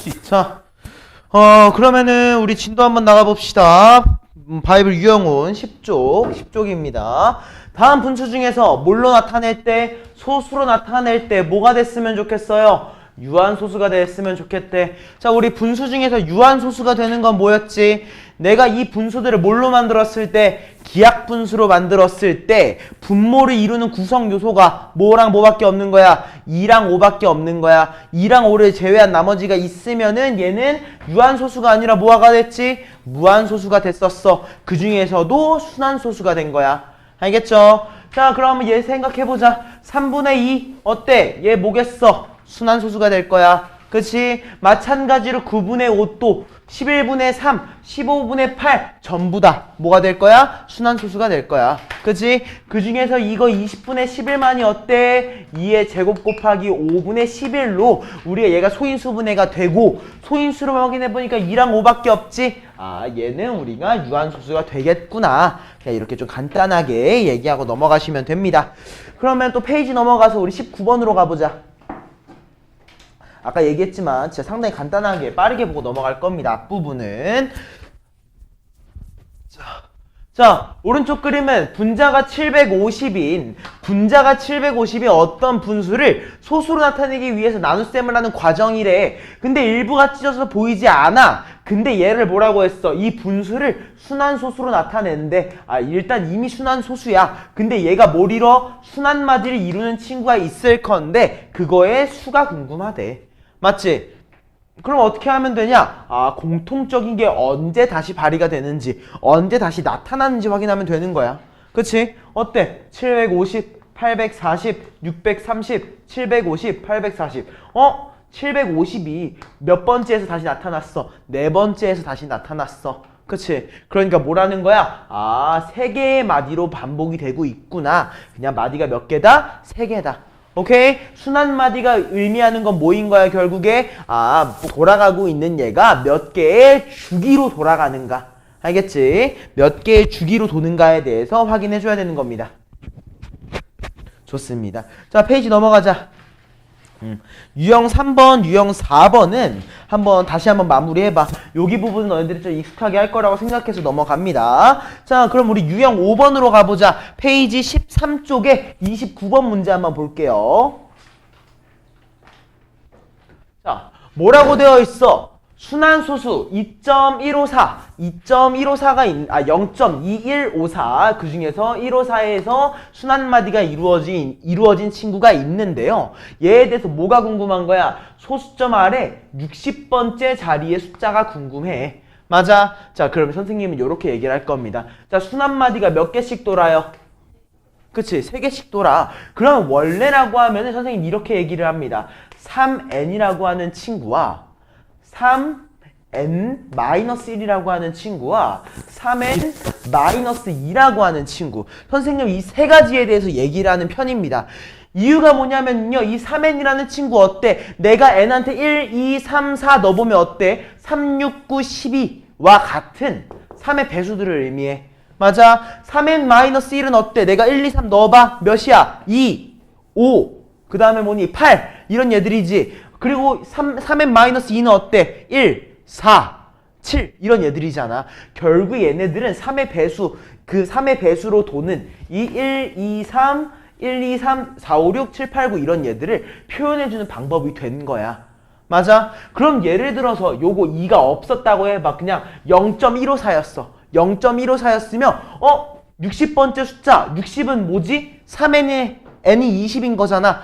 있지. 자, 그러면은 우리 진도 한번 나가봅시다. 바이블 유형운 10쪽입니다. 다음 분수 중에서 뭘로 나타낼 때, 소수로 나타낼 때 뭐가 됐으면 좋겠어요? 유한소수가 됐으면 좋겠대. 자, 우리 분수 중에서 유한소수가 되는 건 뭐였지? 내가 이 분수들을 뭘로 만들었을 때, 기하분수로 만들었을 때 분모를 이루는 구성 요소가 뭐랑 뭐밖에 없는 거야? 2랑 5밖에 없는 거야. 2랑 5를 제외한 나머지가 있으면은 얘는 유한소수가 아니라 뭐가 됐지? 무한소수가 됐었어. 그 중에서도 순한소수가 된 거야. 알겠죠? 자, 그러면 얘 생각해보자. 3분의 2 어때? 얘 뭐겠어? 순한소수가 될 거야. 그치? 마찬가지로 9분의 5도 11분의 3, 15분의 8 전부 다 뭐가 될 거야? 순한소수가 될 거야. 그치? 그 중에서 이거 20분의 11만이 어때? 2의 제곱 곱하기 5분의 11로 우리가 얘가 소인수분해가 되고 소인수로 확인해보니까 2랑 5밖에 없지? 아, 얘는 우리가 유한소수가 되겠구나. 그냥 이렇게 좀 간단하게 얘기하고 넘어가시면 됩니다. 그러면 또 페이지 넘어가서 우리 19번으로 가보자. 아까 얘기했지만 진짜 상당히 간단하게 빠르게 보고 넘어갈 겁니다. 앞부분은. 자, 오른쪽 그림은 분자가 750인 어떤 분수를 소수로 나타내기 위해서 나눗셈을 하는 과정이래. 근데 일부가 찢어서 보이지 않아. 근데 얘를 뭐라고 했어? 이 분수를 순한소수로 나타내는데 일단 이미 순한소수야. 근데 얘가 뭘 이뤄? 순한마디를 이루는 친구가 있을 건데 그거의 수가 궁금하대. 맞지? 그럼 어떻게 하면 되냐? 공통적인 게 언제 다시 발휘가 되는지, 언제 다시 나타나는지 확인하면 되는 거야. 그치? 어때? 750, 840, 630, 750, 840. 750이 몇 번째에서 다시 나타났어? 네 번째에서 다시 나타났어. 그치? 그러니까 뭐라는 거야? 세 개의 마디로 반복이 되고 있구나. 그냥 마디가 몇 개다? 세 개다. 오케이? 순한마디가 의미하는 건 뭐인 거야, 결국에? 돌아가고 있는 얘가 몇 개의 주기로 돌아가는가. 알겠지? 몇 개의 주기로 도는가에 대해서 확인해 줘야 되는 겁니다. 좋습니다. 자, 페이지 넘어가자. 유형 3번, 유형 4번은 다시 한번 마무리해봐. 여기 부분은 너희들이 좀 익숙하게 할 거라고 생각해서 넘어갑니다. 자, 그럼 우리 유형 5번으로 가보자. 페이지 13쪽에 29번 문제 한번 볼게요. 자, 뭐라고 되어 있어? 순한소수 2.154, 0.2154 그 중에서 154에서 순한마디가 이루어진 친구가 있는데요. 얘에 대해서 뭐가 궁금한 거야? 소수점 아래 60번째 자리의 숫자가 궁금해. 맞아? 자, 그러면 선생님은 이렇게 얘기를 할 겁니다. 자, 순한마디가 몇 개씩 돌아요? 그치? 3개씩 돌아. 그럼 원래라고 하면 선생님 이렇게 얘기를 합니다. 3n이라고 하는 친구와 3n-1이라고 하는 친구와 3n-2라고 하는 친구. 선생님 이 세 가지에 대해서 얘기를 하는 편입니다. 이유가 뭐냐면요. 이 3n이라는 친구 어때? 내가 n한테 1, 2, 3, 4 넣어보면 어때? 3, 6, 9, 12와 같은 3의 배수들을 의미해. 맞아? 3n-1은 어때? 내가 1, 2, 3 넣어봐. 몇이야? 2, 5, 그 다음에 뭐니? 8 이런 얘들이지. 그리고 3n-2는 어때? 1, 4, 7 이런 얘들이잖아. 결국 얘네들은 3의 배수, 그 3의 배수로 도는 이 1, 2, 3, 1, 2, 3, 4, 5, 6, 7, 8, 9 이런 얘들을 표현해주는 방법이 된 거야. 맞아? 그럼 예를 들어서 요거 2가 없었다고 해봐. 그냥 0.154였어. 0.154였으면 60번째 숫자 60은 뭐지? 3n의 n이 20인 거잖아.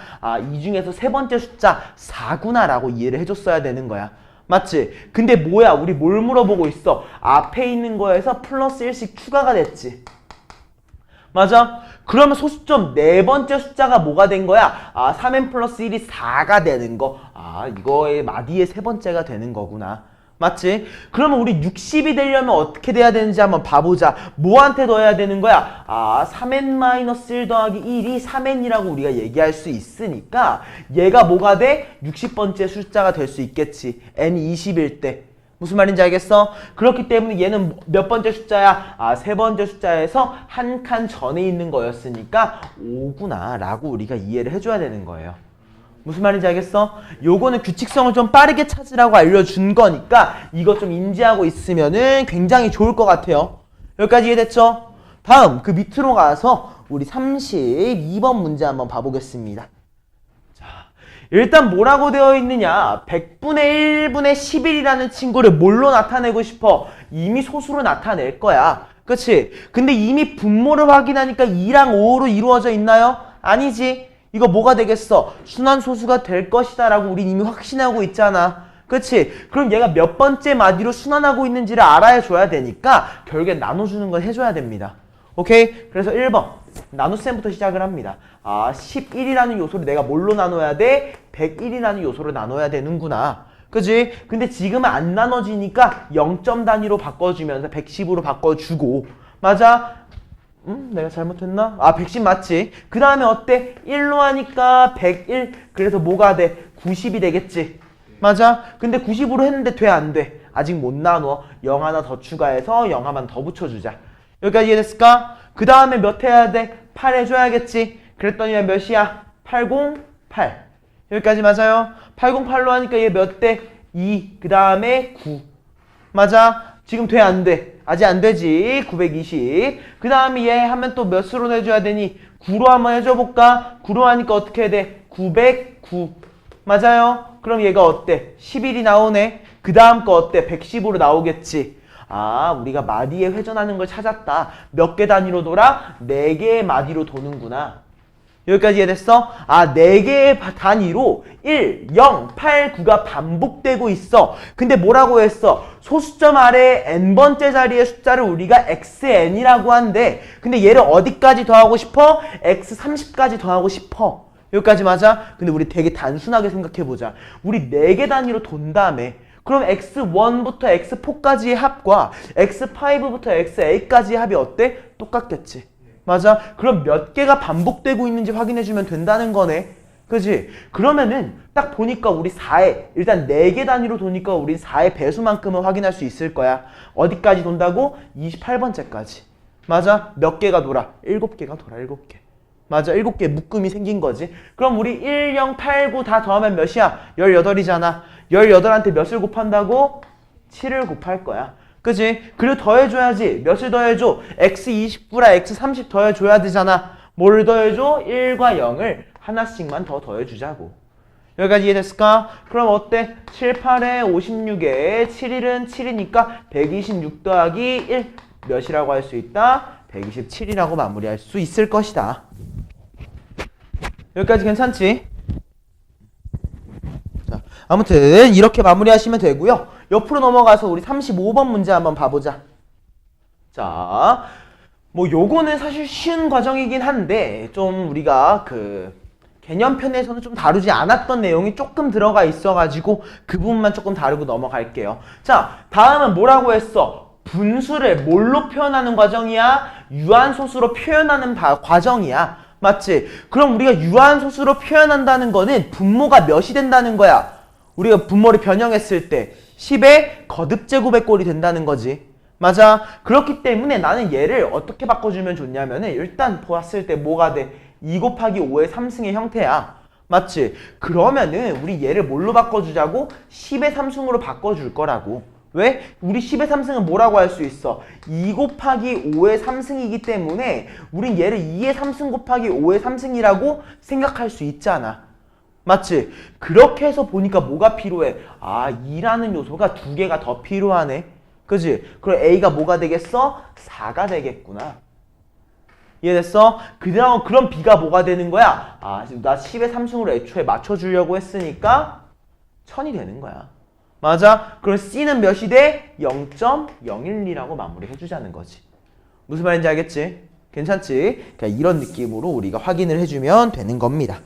이 중에서 세 번째 숫자 4구나 라고 이해를 해줬어야 되는 거야. 맞지? 근데 뭐야? 우리 뭘 물어보고 있어? 앞에 있는 거에서 플러스 1씩 추가가 됐지. 맞아? 그러면 소수점 네 번째 숫자가 뭐가 된 거야? 3n 플러스 1이 4가 되는 거. 이거의 마디의 세 번째가 되는 거구나. 맞지? 그러면 우리 60이 되려면 어떻게 돼야 되는지 한번 봐보자. 뭐한테 넣어야 되는 거야? 3n-1 더하기 1이 3n이라고 우리가 얘기할 수 있으니까 얘가 뭐가 돼? 60번째 숫자가 될 수 있겠지. n이 20일 때. 무슨 말인지 알겠어? 그렇기 때문에 얘는 몇 번째 숫자야? 세 번째 숫자에서 한 칸 전에 있는 거였으니까 5구나 라고 우리가 이해를 해줘야 되는 거예요. 무슨 말인지 알겠어? 요거는 규칙성을 좀 빠르게 찾으라고 알려준 거니까 이거 좀 인지하고 있으면은 굉장히 좋을 것 같아요. 여기까지 이해됐죠? 다음 그 밑으로 가서 우리 32번 문제 한번 봐보겠습니다. 자, 일단 뭐라고 되어 있느냐? 100분의 1분의 11이라는 친구를 뭘로 나타내고 싶어? 이미 소수로 나타낼 거야. 그치? 근데 이미 분모를 확인하니까 2랑 5로 이루어져 있나요? 아니지. 이거 뭐가 되겠어? 순환소수가 될 것이다 라고 우린 이미 확신하고 있잖아. 그치? 그럼 얘가 몇 번째 마디로 순환하고 있는지를 알아야 줘야 되니까 결국엔 나눠주는 건 해줘야 됩니다. 오케이? 그래서 1번 나눗셈부터 시작을 합니다. 아, 11이라는 요소를 내가 뭘로 나눠야 돼? 101이라는 요소를 나눠야 되는구나. 그치? 근데 지금은 안 나눠지니까 0점 단위로 바꿔주면서 110으로 바꿔주고. 맞아? 내가 잘못했나? 아, 110 맞지? 그 다음에 어때? 1로 하니까 101. 그래서 뭐가 돼? 90이 되겠지? 맞아? 근데 90으로 했는데 돼, 안 돼? 아직 못 나눠. 0 하나 더 추가해서 0 하나만 더 붙여주자. 여기까지 이해됐을까? 그 다음에 몇 해야 돼? 8 해줘야겠지? 그랬더니 몇이야? 808. 여기까지 맞아요? 808로 하니까 얘 몇 대? 2. 그 다음에 9. 맞아? 지금 돼, 안 돼? 아직 안 되지. 920. 그 다음에 얘 하면 또 몇으로 해줘야 되니? 9로 한번 해줘볼까? 9로 하니까 어떻게 해야 돼? 909. 맞아요? 그럼 얘가 어때? 11이 나오네. 그 다음 거 어때? 110으로 나오겠지. 아, 우리가 마디에 회전하는 걸 찾았다. 몇 개 단위로 돌아? 4개의 마디로 도는구나. 여기까지 이해됐어? 아, 4개의 단위로 1, 0, 8, 9가 반복되고 있어. 근데 뭐라고 했어? 소수점 아래 n번째 자리의 숫자를 우리가 xn이라고 한대. 근데 얘를 어디까지 더하고 싶어? x30까지 더하고 싶어. 여기까지 맞아? 근데 우리 되게 단순하게 생각해보자. 우리 4개 단위로 돈다음에 그럼 x1부터 x4까지의 합과 x5부터 x8까지의 합이 어때? 똑같겠지. 맞아? 그럼 몇 개가 반복되고 있는지 확인해주면 된다는 거네. 그지? 그러면은 딱 보니까 우리 4의 일단 4개 단위로 도니까 우리 4의 배수만큼은 확인할 수 있을 거야. 어디까지 돈다고? 28번째까지. 맞아? 몇 개가 돌아? 7개가 돌아. 7개. 맞아? 7개 묶음이 생긴 거지. 그럼 우리 1, 0, 8, 9 다 더하면 몇이야? 18이잖아. 18한테 몇을 곱한다고? 7을 곱할 거야. 그치? 그리고 더해줘야지. 몇을 더해줘? x29랑 x30 더해줘야 되잖아. 뭘 더해줘? 1과 0을 하나씩만 더 더해주자고. 여기까지 이해됐을까? 그럼 어때? 7, 8에 56에 7일은 7이니까 126 더하기 1 몇이라고 할 수 있다? 127이라고 마무리할 수 있을 것이다. 여기까지 괜찮지? 자, 아무튼 이렇게 마무리하시면 되고요. 옆으로 넘어가서 우리 35번 문제 한번 봐보자. 자, 뭐 요거는 사실 쉬운 과정이긴 한데 좀 우리가 그 개념편에서는 좀 다루지 않았던 내용이 조금 들어가 있어가지고 그 부분만 조금 다루고 넘어갈게요. 자, 다음은 뭐라고 했어? 분수를 뭘로 표현하는 과정이야? 유한소수로 표현하는 과정이야. 맞지? 그럼 우리가 유한소수로 표현한다는 거는 분모가 몇이 된다는 거야? 우리가 분모를 변형했을 때 10의 거듭제곱의 꼴이 된다는 거지. 맞아? 그렇기 때문에 나는 얘를 어떻게 바꿔주면 좋냐면은 일단 보았을 때 뭐가 돼? 2 곱하기 5의 3승의 형태야. 맞지? 그러면은 우리 얘를 뭘로 바꿔주자고? 10의 3승으로 바꿔줄 거라고. 왜? 우리 10의 3승은 뭐라고 할 수 있어? 2 곱하기 5의 3승이기 때문에 우린 얘를 2의 3승 곱하기 5의 3승이라고 생각할 수 있잖아. 맞지? 그렇게 해서 보니까 뭐가 필요해? 아, 2라는 요소가 2개가 더 필요하네. 그지? 그럼 A가 뭐가 되겠어? 4가 되겠구나. 이해됐어? 그럼 B가 뭐가 되는 거야? 아, 나 10의 3승으로 애초에 맞춰주려고 했으니까 1000이 되는 거야. 맞아? 그럼 C는 몇이 돼? 0.012라고 마무리해주자는 거지. 무슨 말인지 알겠지? 괜찮지? 그러니까 이런 느낌으로 우리가 확인을 해주면 되는 겁니다.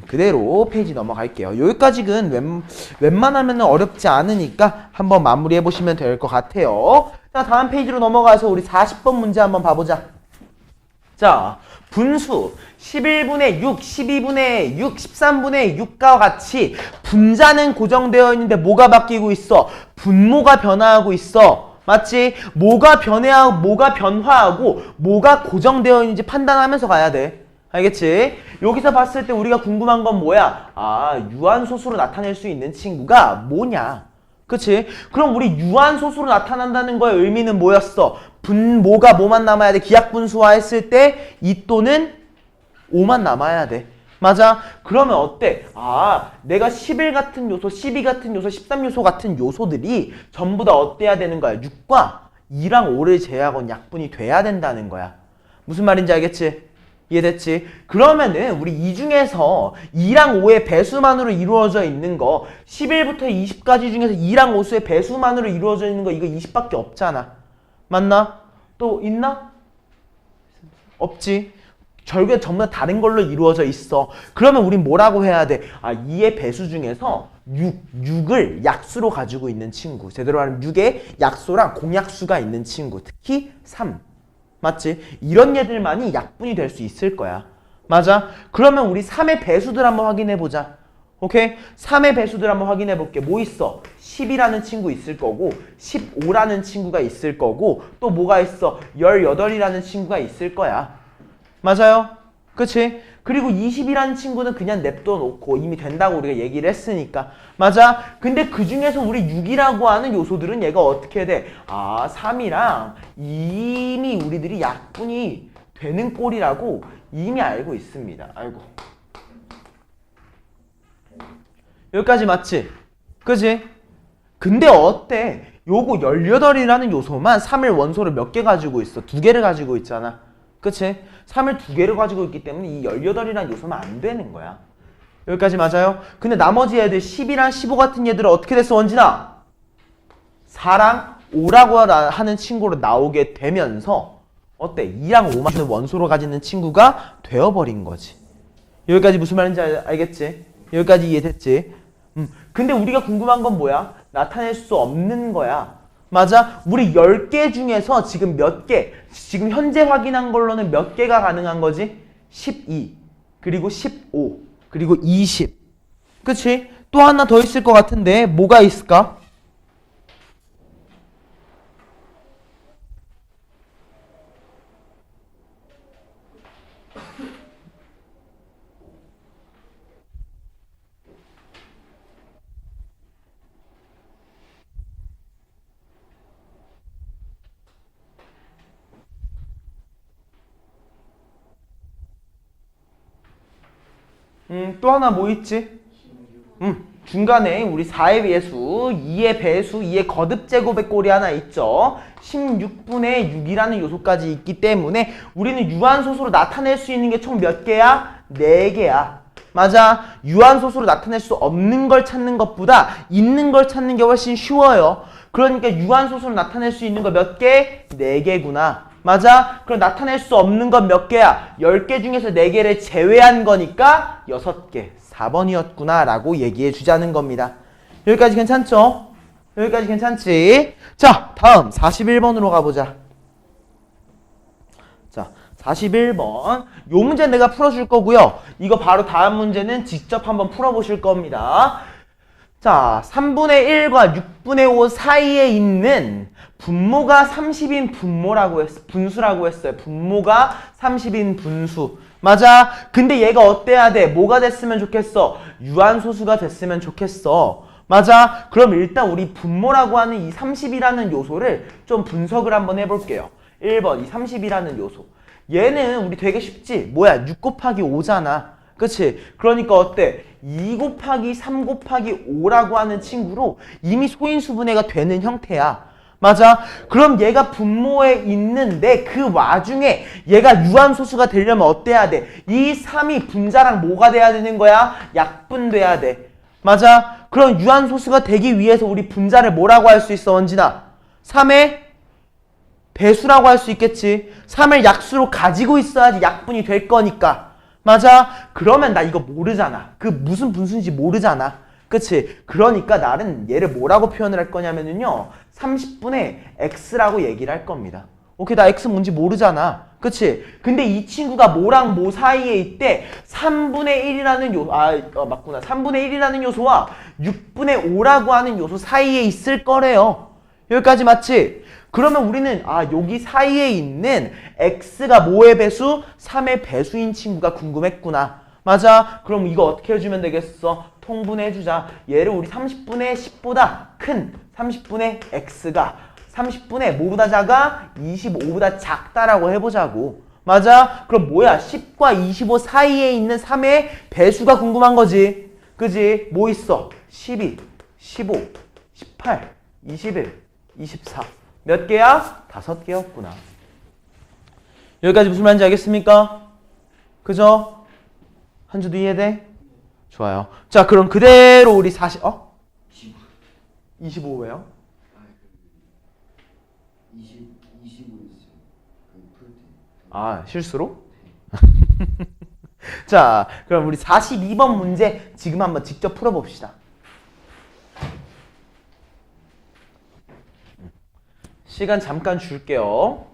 그대로 페이지 넘어갈게요. 여기까지는 웬만하면 어렵지 않으니까 한번 마무리해 보시면 될 것 같아요. 자, 다음 페이지로 넘어가서 우리 40번 문제 한번 봐보자. 자, 분수 11분의 6, 12분의 6, 13분의 6과 같이 분자는 고정되어 있는데 뭐가 바뀌고 있어? 분모가 변화하고 있어. 맞지? 뭐가 변화하고 뭐가 고정되어 있는지 판단하면서 가야 돼. 알겠지? 여기서 봤을 때 우리가 궁금한 건 뭐야? 아, 유한소수로 나타낼 수 있는 친구가 뭐냐? 그치? 그럼 우리 유한소수로 나타난다는 거의 의미는 뭐였어? 분모가 뭐만 남아야 돼? 기하분수화 했을 때 2 또는 5만 남아야 돼. 맞아? 그러면 어때? 아, 내가 11 같은 요소, 12 같은 요소, 13요소 같은 요소들이 전부 다 어때야 되는 거야? 6과 2랑 5를 제외하고는 약분이 돼야 된다는 거야. 무슨 말인지 알겠지? 이해됐지? 그러면은 우리 이 중에서 2랑 5의 배수만으로 이루어져 있는 거 11부터 20까지 중에서 2랑 5수의 배수만으로 이루어져 있는 거 이거 20밖에 없잖아. 맞나? 또 있나? 없지. 결국에 전부 다 다른 걸로 이루어져 있어. 그러면 우린 뭐라고 해야 돼? 아, 2의 배수 중에서 6을 약수로 가지고 있는 친구. 제대로 말하면 6의 약소랑 공약수가 있는 친구. 특히 3. 맞지? 이런 얘들만이 약분이 될 수 있을 거야. 맞아? 그러면 우리 3의 배수들 한번 확인해 보자. 오케이? 3의 배수들 한번 확인해 볼게. 뭐 있어? 10이라는 친구 있을 거고 15라는 친구가 있을 거고 또 뭐가 있어? 18이라는 친구가 있을 거야. 맞아요? 그치? 그리고 20이라는 친구는 그냥 냅둬 놓고 이미 된다고 우리가 얘기를 했으니까. 맞아? 근데 그 중에서 우리 6이라고 하는 요소들은 얘가 어떻게 돼? 아, 3이랑 이미 우리들이 약분이 되는 꼴이라고 이미 알고 있습니다. 아이고. 여기까지 맞지? 그치? 근데 어때? 요거 18이라는 요소만 3을 원소를 몇 개 가지고 있어? 2개를 가지고 있잖아. 그치? 3을 2개를 가지고 있기 때문에 이 18이라는 요소면 안 되는 거야. 여기까지 맞아요? 근데 나머지 애들 10이랑 15 같은 얘들은 어떻게 됐어, 원진아? 4랑 5라고 하는 친구로 나오게 되면서 어때? 2랑 5만 원소로 가지는 친구가 되어버린 거지. 여기까지 무슨 말인지 알겠지? 여기까지 이해됐지? 근데 우리가 궁금한 건 뭐야? 나타낼 수 없는 거야. 맞아? 우리 10개 중에서 지금 몇 개? 지금 현재 확인한 걸로는 몇 개가 가능한 거지? 12, 그리고 15, 그리고 20. 그치? 또 하나 더 있을 것 같은데 뭐가 있을까? 또 하나 뭐 있지? 중간에 우리 4의 배수, 2의 배수, 2의 거듭 제곱의 꼴이 하나 있죠. 16분의 6이라는 요소까지 있기 때문에 우리는 유한소수로 나타낼 수 있는 게 총 몇 개야? 4개야. 맞아. 유한소수로 나타낼 수 없는 걸 찾는 것보다 있는 걸 찾는 게 훨씬 쉬워요. 그러니까 유한소수로 나타낼 수 있는 거 몇 개? 4개구나. 맞아? 그럼 나타낼 수 없는 건 몇 개야? 10개 중에서 4개를 제외한 거니까 6개. 4번이었구나 라고 얘기해 주자는 겁니다. 여기까지 괜찮죠? 여기까지 괜찮지? 자, 다음 41번으로 가보자. 자, 41번. 요 문제 내가 풀어줄 거고요. 이거 바로 다음 문제는 직접 한번 풀어보실 겁니다. 자, 3분의 1과 6분의 5 사이에 있는 분모가 30인 분수라고 했어요. 분모가 30인 분수. 맞아. 근데 얘가 어때야 돼? 뭐가 됐으면 좋겠어? 유한소수가 됐으면 좋겠어. 맞아. 그럼 일단 우리 분모라고 하는 이 30이라는 요소를 좀 분석을 한번 해볼게요. 1번 이 30이라는 요소. 얘는 우리 되게 쉽지? 뭐야? 6 곱하기 5잖아. 그치? 그러니까 어때? 2 곱하기 3 곱하기 5라고 하는 친구로 이미 소인수분해가 되는 형태야. 맞아? 그럼 얘가 분모에 있는데 그 와중에 얘가 유한소수가 되려면 어때야 돼? 이 3이 분자랑 뭐가 돼야 되는 거야? 약분돼야 돼. 맞아? 그럼 유한소수가 되기 위해서 우리 분자를 뭐라고 할 수 있어, 원진아? 3의 배수라고 할 수 있겠지. 3을 약수로 가지고 있어야지 약분이 될 거니까. 맞아? 그러면 나 이거 모르잖아. 그 무슨 분수인지 모르잖아. 그치? 그러니까 나는 얘를 뭐라고 표현을 할 거냐면요 30분의 x라고 얘기를 할 겁니다. 오케이, 나 x 뭔지 모르잖아. 그치? 근데 이 친구가 뭐랑 뭐 사이에 있대? 3분의 1이라는 요소, 맞구나. 3분의 1이라는 요소와 6분의 5라고 하는 요소 사이에 있을 거래요. 여기까지 맞지? 그러면 우리는 여기 사이에 있는 x가 뭐의 배수? 3의 배수인 친구가 궁금했구나. 맞아? 그럼 이거 어떻게 해주면 되겠어? 통분해주자. 얘를 우리 30분의 10보다 큰 30분의 x가 30분의 뭐보다 작아? 25보다 작다라고 해보자고. 맞아? 그럼 뭐야? 10과 25 사이에 있는 3의 배수가 궁금한 거지. 그지? 뭐 있어? 12, 15, 18, 21, 24. 몇 개야? 5개였구나. 여기까지 무슨 말인지 알겠습니까? 그죠? 한 주도 이해돼? 좋아요. 자, 그럼 그대로 우리 25 왜요? 25 있어요. 풀 때. 실수로? 자, 그럼 우리 42번 문제 지금 한번 직접 풀어봅시다. 시간 잠깐 줄게요.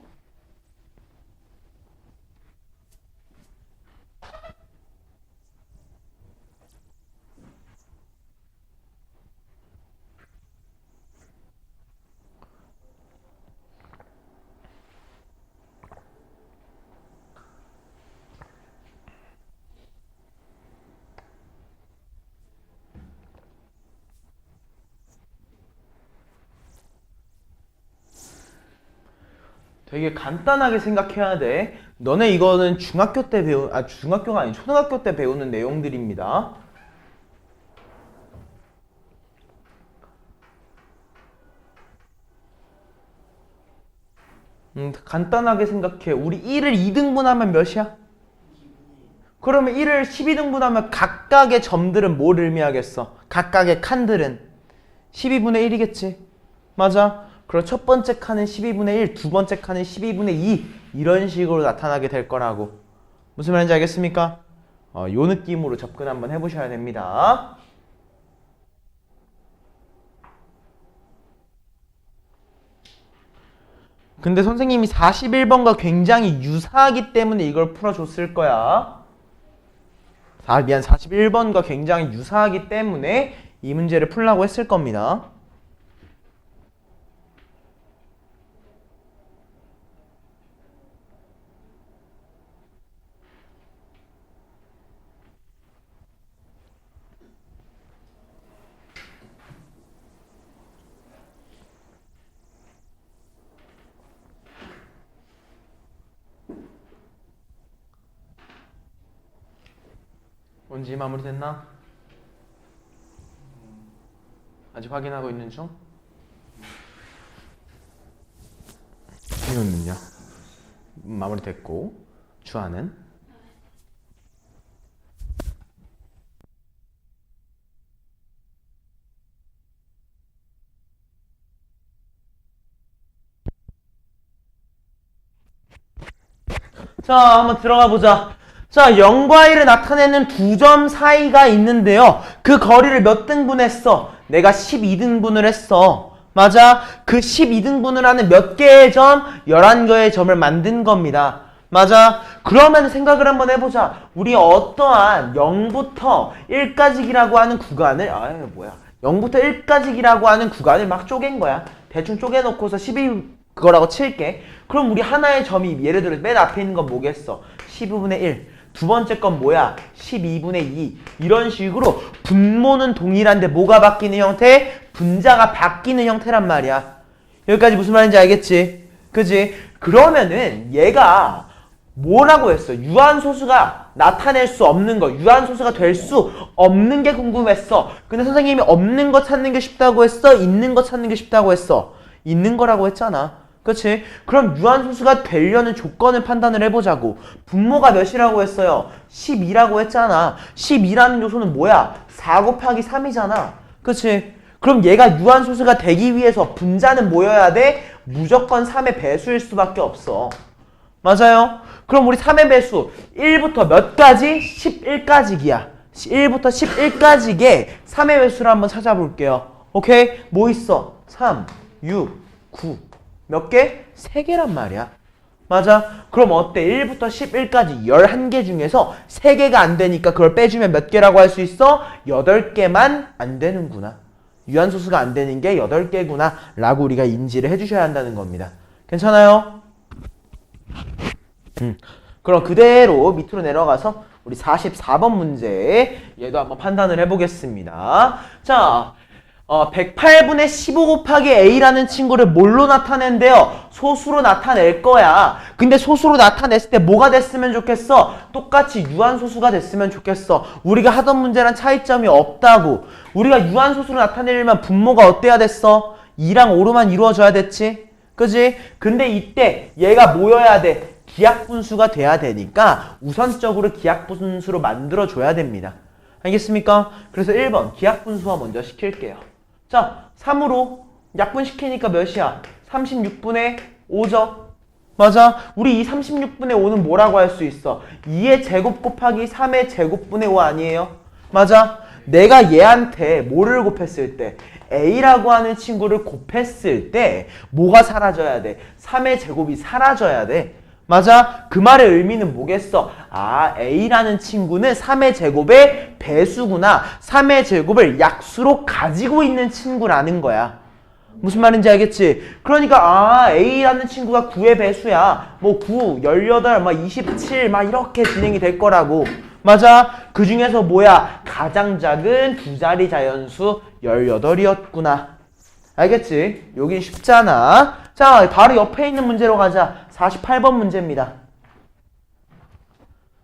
되게 간단하게 생각해야 돼. 너네 이거는 중학교 때 중학교가 아니 초등학교 때 배우는 내용들입니다. 간단하게 생각해. 우리 1을 2등분하면 몇이야? 그러면 1을 12등분하면 각각의 점들은 뭘 의미하겠어? 각각의 칸들은 12분의 1이겠지. 맞아? 그럼 첫 번째 칸은 12분의 1, 두 번째 칸은 12분의 2 이런 식으로 나타나게 될 거라고. 무슨 말인지 알겠습니까? 요 느낌으로 접근 한번 해보셔야 됩니다. 근데 선생님이 41번과 굉장히 유사하기 때문에 이걸 풀어줬을 거야. 41번과 굉장히 유사하기 때문에 이 문제를 풀라고 했을 겁니다. 언제 마무리됐나? 아직 확인하고 있는 중? 이거는요? 마무리됐고 주안은? 자, 한번 들어가 보자. 자, 0과 1을 나타내는 두 점 사이가 있는데요. 그 거리를 몇 등분했어? 내가 12등분을 했어. 맞아? 그 12등분을 하는 몇 개의 점? 11개의 점을 만든 겁니다. 맞아? 그러면 생각을 한번 해보자. 우리 어떠한 0부터 1까지라고 하는 구간을 0부터 1까지라고 하는 구간을 막 쪼갠 거야. 대충 쪼개놓고서 12 그거라고 칠게. 그럼 우리 하나의 점이 예를 들어 맨 앞에 있는 건 뭐겠어? 12분의 1. 두 번째 건 뭐야? 12분의 2. 이런 식으로 분모는 동일한데 뭐가 바뀌는 형태? 분자가 바뀌는 형태란 말이야. 여기까지 무슨 말인지 알겠지? 그지? 그러면은 얘가 뭐라고 했어? 유한소수가 나타낼 수 없는 거, 유한소수가 될 수 없는 게 궁금했어. 근데 선생님이 없는 거 찾는 게 쉽다고 했어? 있는 거 찾는 게 쉽다고 했어? 있는 거라고 했잖아. 그치? 그럼 유한소수가 되려는 조건을 판단을 해보자고. 분모가 몇이라고 했어요? 12라고 했잖아. 12라는 요소는 뭐야? 4 곱하기 3이잖아. 그치? 그럼 얘가 유한소수가 되기 위해서 분자는 뭐여야 돼? 무조건 3의 배수일 수밖에 없어. 맞아요? 그럼 우리 3의 배수 1부터 몇 가지? 11까지기야. 1부터 11까지의 3의 배수를 한번 찾아볼게요. 오케이? 뭐 있어? 3, 6, 9 몇 개? 3개란 말이야. 맞아? 그럼 어때? 1부터 11까지 11개 중에서 3개가 안 되니까 그걸 빼주면 몇 개라고 할 수 있어? 8개만 안 되는구나. 유한소수가 안 되는 게 8개구나 라고 우리가 인지를 해주셔야 한다는 겁니다. 괜찮아요? 그럼 그대로 밑으로 내려가서 우리 44번 문제 얘도 한번 판단을 해보겠습니다. 자, 108분의 15 곱하기 a라는 친구를 뭘로 나타낸대요? 소수로 나타낼 거야. 근데 소수로 나타냈을 때 뭐가 됐으면 좋겠어? 똑같이 유한소수가 됐으면 좋겠어. 우리가 하던 문제랑 차이점이 없다고. 우리가 유한소수로 나타내려면 분모가 어때야 됐어? 2랑 5로만 이루어져야 됐지? 그지? 근데 이때 얘가 뭐여야 돼? 기하분수가 돼야 되니까 우선적으로 기하분수로 만들어줘야 됩니다. 알겠습니까? 그래서 1번 기하분수화 먼저 시킬게요. 자, 3으로 약분시키니까 몇이야? 36분의 5죠? 맞아? 우리 이 36분의 5는 뭐라고 할 수 있어? 2의 제곱 곱하기 3의 제곱분의 5 아니에요? 맞아? 내가 얘한테 뭐를 곱했을 때? A라고 하는 친구를 곱했을 때 뭐가 사라져야 돼? 3의 제곱이 사라져야 돼. 맞아? 그 말의 의미는 뭐겠어? 아, A라는 친구는 3의 제곱의 배수구나. 3의 제곱을 약수로 가지고 있는 친구라는 거야. 무슨 말인지 알겠지? 그러니까 A라는 친구가 9의 배수야. 뭐 9, 18, 27 이렇게 진행이 될 거라고. 맞아? 그 중에서 뭐야? 가장 작은 두 자리 자연수 18이었구나. 알겠지? 여긴 쉽잖아. 자, 바로 옆에 있는 문제로 가자. 48번 문제입니다.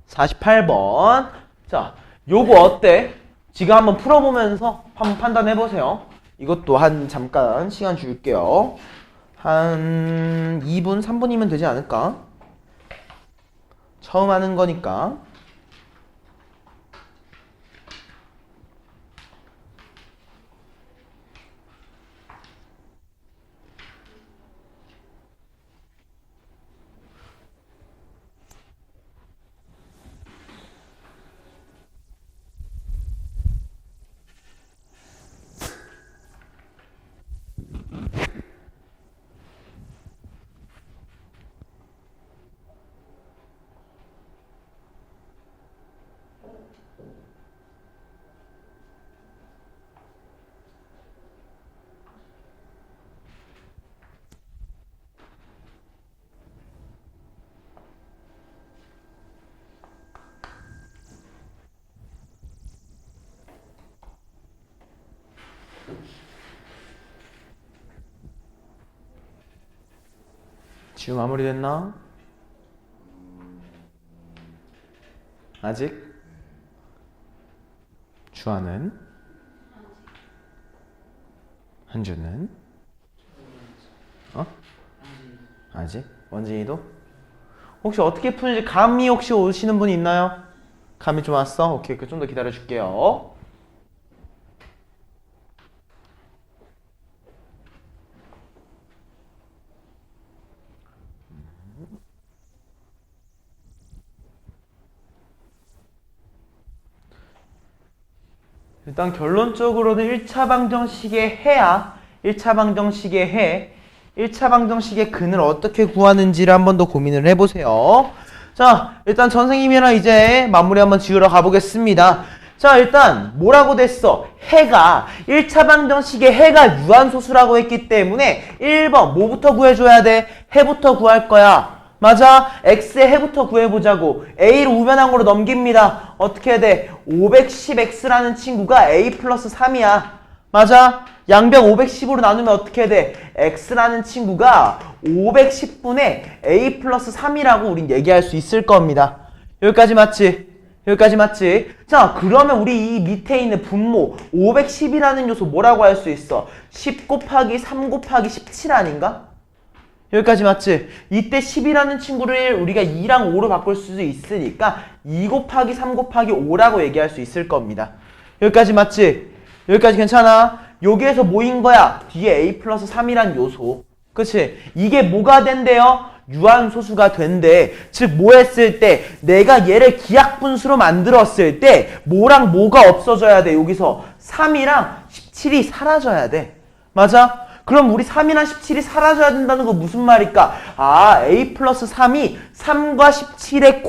48번. 자, 요거 어때? 지금 한번 풀어보면서 한번 판단해보세요. 이것도 잠깐 시간 줄게요. 한 2분, 3분이면 되지 않을까? 처음 하는 거니까. 지금 마무리됐나? 아직? 주아는? 한주는? 아직? 원진이도? 혹시 어떻게 푸는지 감이 혹시 오시는 분 있나요? 감이 좀 왔어? 오케이, 좀 더 기다려 줄게요. 일단 결론적으로는 1차 방정식의 해야 1차 방정식의 해 1차 방정식의 근을 어떻게 구하는지를 한 번 더 고민을 해보세요. 자, 일단 선생님이랑 이제 마무리 한번 지으러 가보겠습니다. 자, 일단 뭐라고 됐어? 해가 1차 방정식의 해가 유한소수라고 했기 때문에 1번 뭐부터 구해줘야 돼? 해부터 구할 거야. 맞아? x의 해부터 구해보자고. a를 우변항으로 넘깁니다. 어떻게 해야 돼? 510x라는 친구가 a 플러스 3이야. 맞아? 양변 510으로 나누면 어떻게 해야 돼? x라는 친구가 510분의 a 플러스 3이라고 우린 얘기할 수 있을 겁니다. 여기까지 맞지? 여기까지 맞지? 자, 그러면 우리 이 밑에 있는 분모 510이라는 요소 뭐라고 할 수 있어? 10 곱하기 3 곱하기 17 아닌가? 여기까지 맞지? 이때 10이라는 친구를 우리가 2랑 5로 바꿀 수도 있으니까 2 곱하기 3 곱하기 5라고 얘기할 수 있을 겁니다. 여기까지 맞지? 여기까지 괜찮아? 여기에서 뭐인 거야? 뒤에 a 플러스 3이란 요소. 그치? 이게 뭐가 된대요? 유한소수가 된대. 즉, 뭐 했을 때? 내가 얘를 기하분수로 만들었을 때 뭐랑 뭐가 없어져야 돼? 여기서 3이랑 17이 사라져야 돼. 맞아? 그럼 우리 3이랑 17이 사라져야 된다는 거 무슨 말일까? 아, a 플러스 3이 3과 17의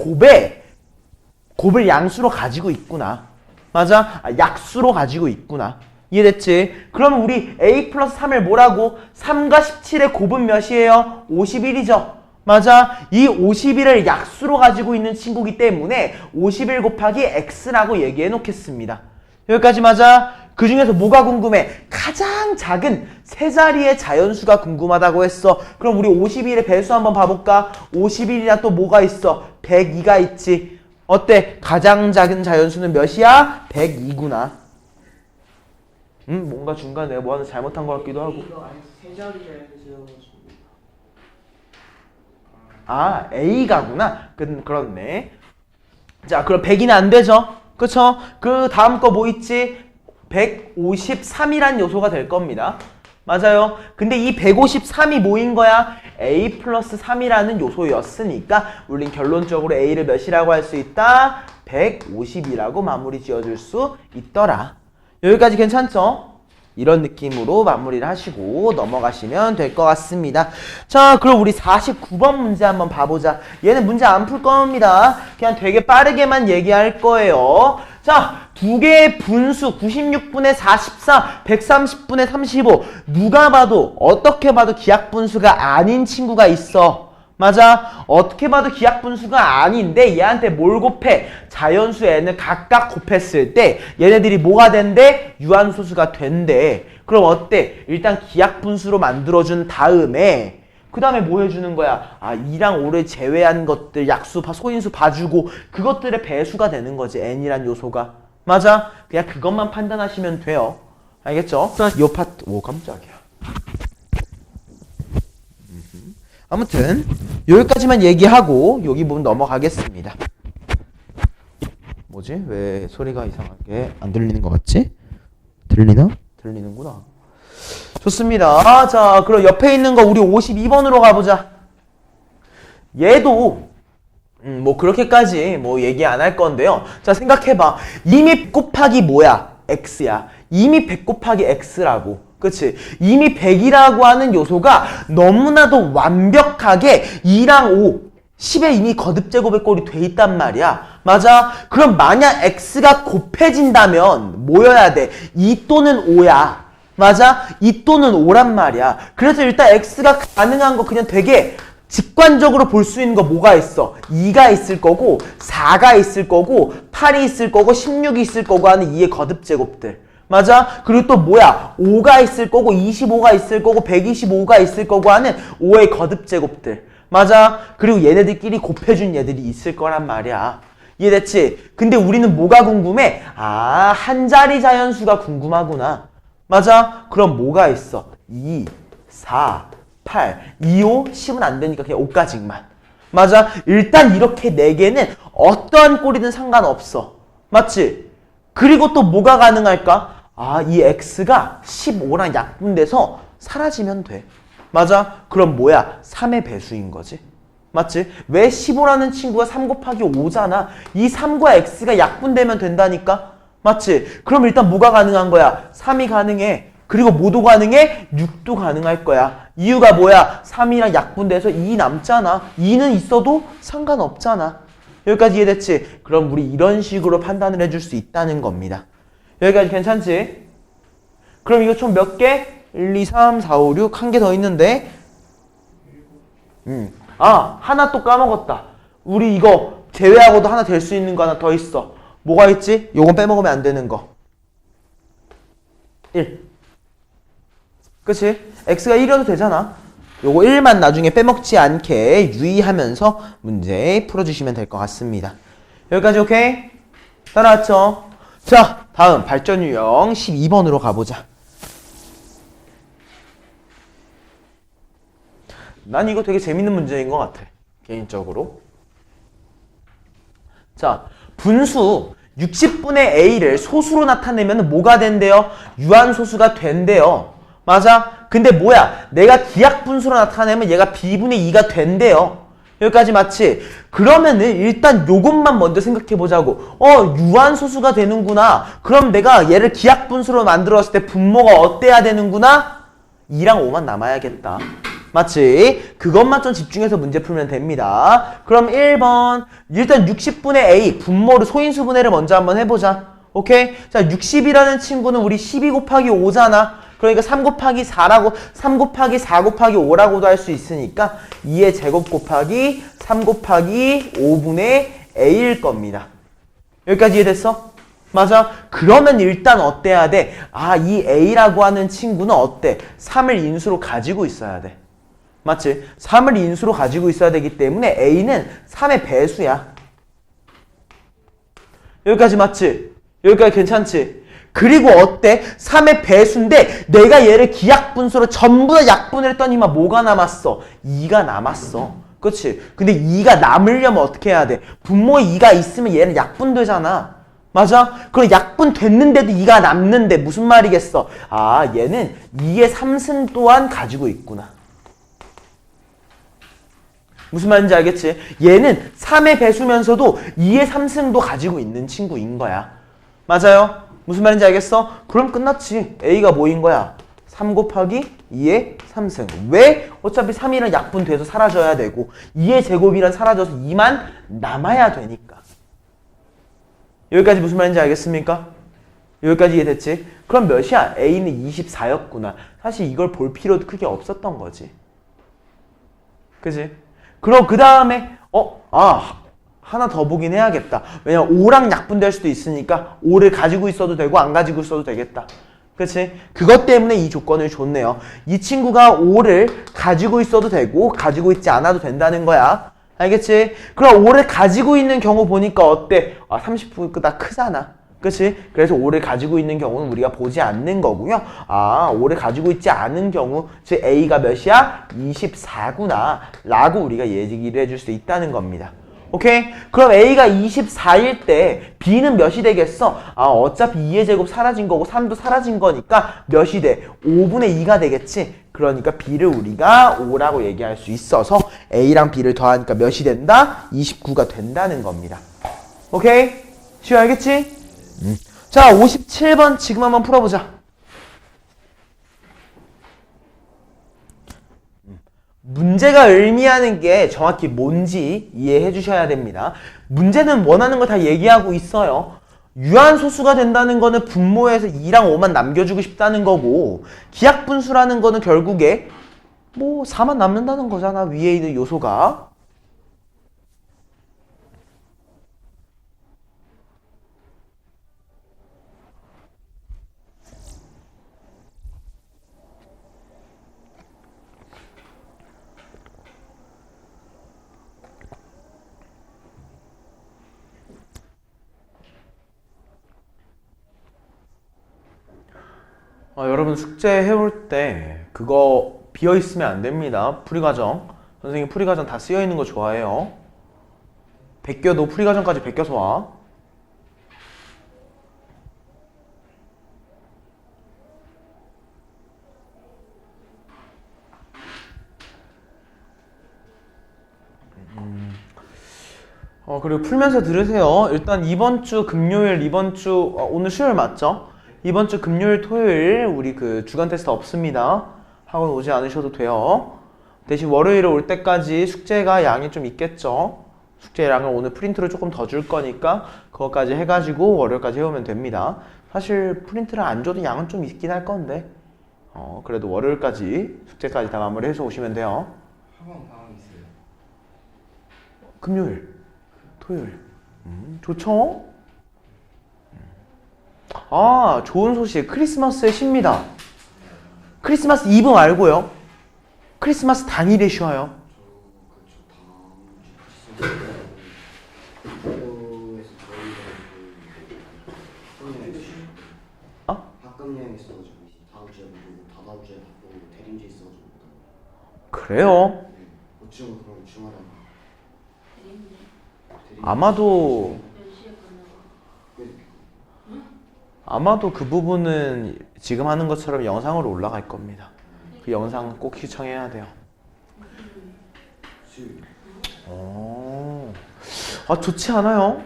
곱을 양수로 가지고 있구나. 맞아? 약수로 가지고 있구나. 이해됐지? 그럼 우리 a 플러스 3을 뭐라고? 3과 17의 곱은 몇이에요? 51이죠. 맞아. 이 51을 약수로 가지고 있는 친구이기 때문에 51 곱하기 x라고 얘기해 놓겠습니다. 여기까지 맞아? 그 중에서 뭐가 궁금해? 가장 작은 세 자리의 자연수가 궁금하다고 했어. 그럼 우리 51의 배수 한번 봐볼까? 51이랑 또 뭐가 있어? 102가 있지. 어때? 가장 작은 자연수는 몇이야? 102구나. 뭔가 중간에 내가 뭐 하나 잘못한 것 같기도 하고. 이거 아니 세 자리에 세워가지고. 아, A가구나. 그렇네. 자, 그럼 100이는 안 되죠? 그쵸? 그 다음 거 뭐 있지? 153이란 요소가 될 겁니다. 맞아요. 근데 이 153이 뭐인 거야? A 플러스 3이라는 요소였으니까 우린 결론적으로 A를 몇이라고 할 수 있다? 150이라고 마무리 지어줄 수 있더라. 여기까지 괜찮죠? 이런 느낌으로 마무리를 하시고 넘어가시면 될 것 같습니다. 자, 그럼 우리 49번 문제 한번 봐보자. 얘는 문제 안 풀 겁니다. 그냥 되게 빠르게만 얘기할 거예요. 자, 두 개의 분수 96분의 44, 130분의 35. 누가 봐도 어떻게 봐도 기하분수가 아닌 친구가 있어. 맞아. 어떻게 봐도 기하분수가 아닌데 얘한테 뭘 곱해? 자연수 n을 각각 곱했을 때 얘네들이 뭐가 된대? 유한소수가 된대. 그럼 어때? 일단 기하분수로 만들어준 다음에 그 다음에 뭐 해주는 거야? 아, 2랑 5를 제외한 것들 약수, 소인수 봐주고 그것들의 배수가 되는 거지. n이란 요소가. 맞아. 그냥 그것만 판단하시면 돼요. 알겠죠? 요 파트, 오 깜짝이야. 아무튼 여기까지만 얘기하고 여기 부분 넘어가겠습니다. 뭐지? 왜 소리가 이상하게 안 들리는 것 같지? 들리나? 들리는구나. 좋습니다. 자, 그럼 옆에 있는 거 우리 52번으로 가보자. 얘도 뭐 그렇게까지 뭐 얘기 안 할 건데요. 자, 생각해봐. 이미 100 곱하기 뭐야? x야. 이미 100 곱하기 x라고. 그치? 이미 100이라고 하는 요소가 너무나도 완벽하게 2랑 5, 10에 이미 거듭제곱의 꼴이 돼 있단 말이야. 맞아? 그럼 만약 x가 곱해진다면 뭐여야 돼? 2 또는 5야. 맞아? 2 또는 5란 말이야. 그래서 일단 x가 가능한 거 그냥 되게 직관적으로 볼 수 있는 거 뭐가 있어? 2가 있을 거고 4가 있을 거고 8이 있을 거고 16이 있을 거고 하는 2의 거듭제곱들. 맞아? 그리고 또 뭐야? 5가 있을 거고 25가 있을 거고 125가 있을 거고 하는 5의 거듭제곱들. 맞아? 그리고 얘네들끼리 곱해준 얘들이 있을 거란 말이야. 이해됐지? 근데 우리는 뭐가 궁금해? 아, 한 자리 자연수가 궁금하구나. 맞아? 그럼 뭐가 있어? 2, 4, 8, 2, 5, 10은 안 되니까 그냥 5까지만. 맞아? 일단 이렇게 4개는 어떠한 꼴이든 상관없어. 맞지? 그리고 또 뭐가 가능할까? 아, 이 x가 15랑 약분돼서 사라지면 돼. 맞아? 그럼 뭐야? 3의 배수인 거지. 맞지? 왜 15라는 친구가 3 곱하기 5잖아. 이 3과 x가 약분되면 된다니까? 맞지? 그럼 일단 뭐가 가능한 거야? 3이 가능해. 그리고 뭐도 가능해? 6도 가능할 거야. 이유가 뭐야? 3이랑 약분돼서 2 남잖아. 2는 있어도 상관없잖아. 여기까지 이해됐지? 그럼 우리 이런 식으로 판단을 해줄 수 있다는 겁니다. 여기까지 괜찮지? 그럼 이거 총 몇 개? 1, 2, 3, 4, 5, 6 한 개 더 있는데 아, 하나 또 까먹었다. 우리 이거 제외하고도 하나 될 수 있는 거 하나 더 있어. 뭐가 있지? 요건 빼먹으면 안 되는 거. 1. 그치? x가 1이어도 되잖아. 요거 1만 나중에 빼먹지 않게 유의하면서 문제 풀어주시면 될 것 같습니다. 여기까지 오케이? 따라왔죠? 자, 다음 발전 유형 12번으로 가보자. 난 이거 되게 재밌는 문제인 것 같아. 개인적으로. 자, 분수 60분의 a를 소수로 나타내면 뭐가 된대요? 유한소수가 된대요. 맞아? 근데 뭐야? 내가 기하분수로 나타내면 얘가 b분의 2가 된대요. 여기까지 맞지? 그러면은 일단 요것만 먼저 생각해 보자고. 유한소수가 되는구나. 그럼 내가 얘를 기하분수로 만들었을 때 분모가 어때야 되는구나? 2랑 5만 남아야겠다. 맞지? 그것만 좀 집중해서 문제 풀면 됩니다. 그럼 1번 일단 60분의 a 분모를 소인수분해를 먼저 한번 해보자. 오케이? 자, 60이라는 친구는 우리 12 곱하기 5잖아. 그러니까 3 곱하기 4라고, 3 곱하기 4 곱하기 5라고도 할 수 있으니까 2의 제곱 곱하기 3 곱하기 5분의 a일 겁니다. 여기까지 이해됐어? 맞아? 그러면 일단 어때야 돼? 아, 이 a라고 하는 친구는 어때? 3을 인수로 가지고 있어야 돼. 맞지? 3을 인수로 가지고 있어야 되기 때문에 a는 3의 배수야. 여기까지 맞지? 여기까지 괜찮지? 그리고 어때? 3의 배수인데 내가 얘를 기약분수로 전부 다 약분을 했더니만 뭐가 남았어? 2가 남았어. 그치? 근데 2가 남으려면 어떻게 해야 돼? 분모에 2가 있으면 얘는 약분되잖아. 맞아? 그럼 약분 됐는데도 2가 남는데 무슨 말이겠어? 아, 얘는 2의 3승 또한 가지고 있구나. 무슨 말인지 알겠지? 얘는 3의 배수면서도 2의 3승도 가지고 있는 친구인 거야. 맞아요? 무슨 말인지 알겠어? 그럼 끝났지. A가 뭐인 거야? 3 곱하기 2의 3승. 왜? 어차피 3이란 약분돼서 사라져야 되고 2의 제곱이란 사라져서 2만 남아야 되니까. 여기까지 무슨 말인지 알겠습니까? 여기까지 이해됐지? 그럼 몇이야? A는 24였구나. 사실 이걸 볼 필요도 크게 없었던 거지. 그지? 그럼 그 다음에 하나 더 보긴 해야겠다. 왜냐면 5랑 약분될 수도 있으니까 5를 가지고 있어도 되고 안 가지고 있어도 되겠다. 그치? 그것 때문에 이 조건을 줬네요. 이 친구가 5를 가지고 있어도 되고 가지고 있지 않아도 된다는 거야. 알겠지? 그럼 5를 가지고 있는 경우 보니까 어때? 30보다 크잖아. 그치? 그래서 5를 가지고 있는 경우는 우리가 보지 않는 거고요. 5를 가지고 있지 않은 경우, 즉 A가 몇이야? 24구나 라고 우리가 얘기를 해줄 수 있다는 겁니다. 오케이? 그럼 A가 24일 때 B는 몇이 되겠어? 어차피 2의 제곱 사라진 거고 3도 사라진 거니까 몇이 돼? 5분의 2가 되겠지? 그러니까 B를 우리가 5라고 얘기할 수 있어서 A랑 B를 더하니까 몇이 된다? 29가 된다는 겁니다. 오케이? 쉬워 알겠지? 자, 57번 지금 한번 풀어보자. 문제가 의미하는 게 정확히 뭔지 이해해 주셔야 됩니다. 문제는 원하는 거 다 얘기하고 있어요. 유한소수가 된다는 거는 분모에서 2랑 5만 남겨주고 싶다는 거고 기하분수라는 거는 결국에 4만 남는다는 거잖아. 위에 있는 요소가. 여러분 숙제 해올 때 그거 비어있으면 안 됩니다. 풀이과정. 선생님 풀이과정 다 쓰여있는 거 좋아해요. 베껴도 풀이과정까지 베껴서 와. 그리고 풀면서 들으세요. 일단 이번 주 금요일, 오늘 수요일 맞죠? 이번 주 금요일, 토요일 우리 그 주간 테스트 없습니다. 학원 오지 않으셔도 돼요. 대신 월요일에 올 때까지 숙제가 양이 좀 있겠죠. 숙제 양을 오늘 프린트로 조금 더 줄 거니까 그것까지 해가지고 월요일까지 해오면 됩니다. 사실 프린트를 안 줘도 양은 좀 있긴 할 건데 그래도 월요일까지 숙제까지 다 마무리해서 오시면 돼요. 학원 방학 있어요. 금요일, 토요일. 좋죠? 좋은 소식. 크리스마스에 쉽니다. 크리스마스 이브 말고요. 크리스마스 당일에 쉬어요. 가끔 여행 있어가지고 다음 주에 못 다다음 주에 바쁘고 대림제 있어가지고 그래요? 못 치고 그럼 주말에 아마도 그 부분은 지금 하는 것처럼 영상으로 올라갈 겁니다. 그 영상 꼭 시청해야 돼요. 좋지 않아요?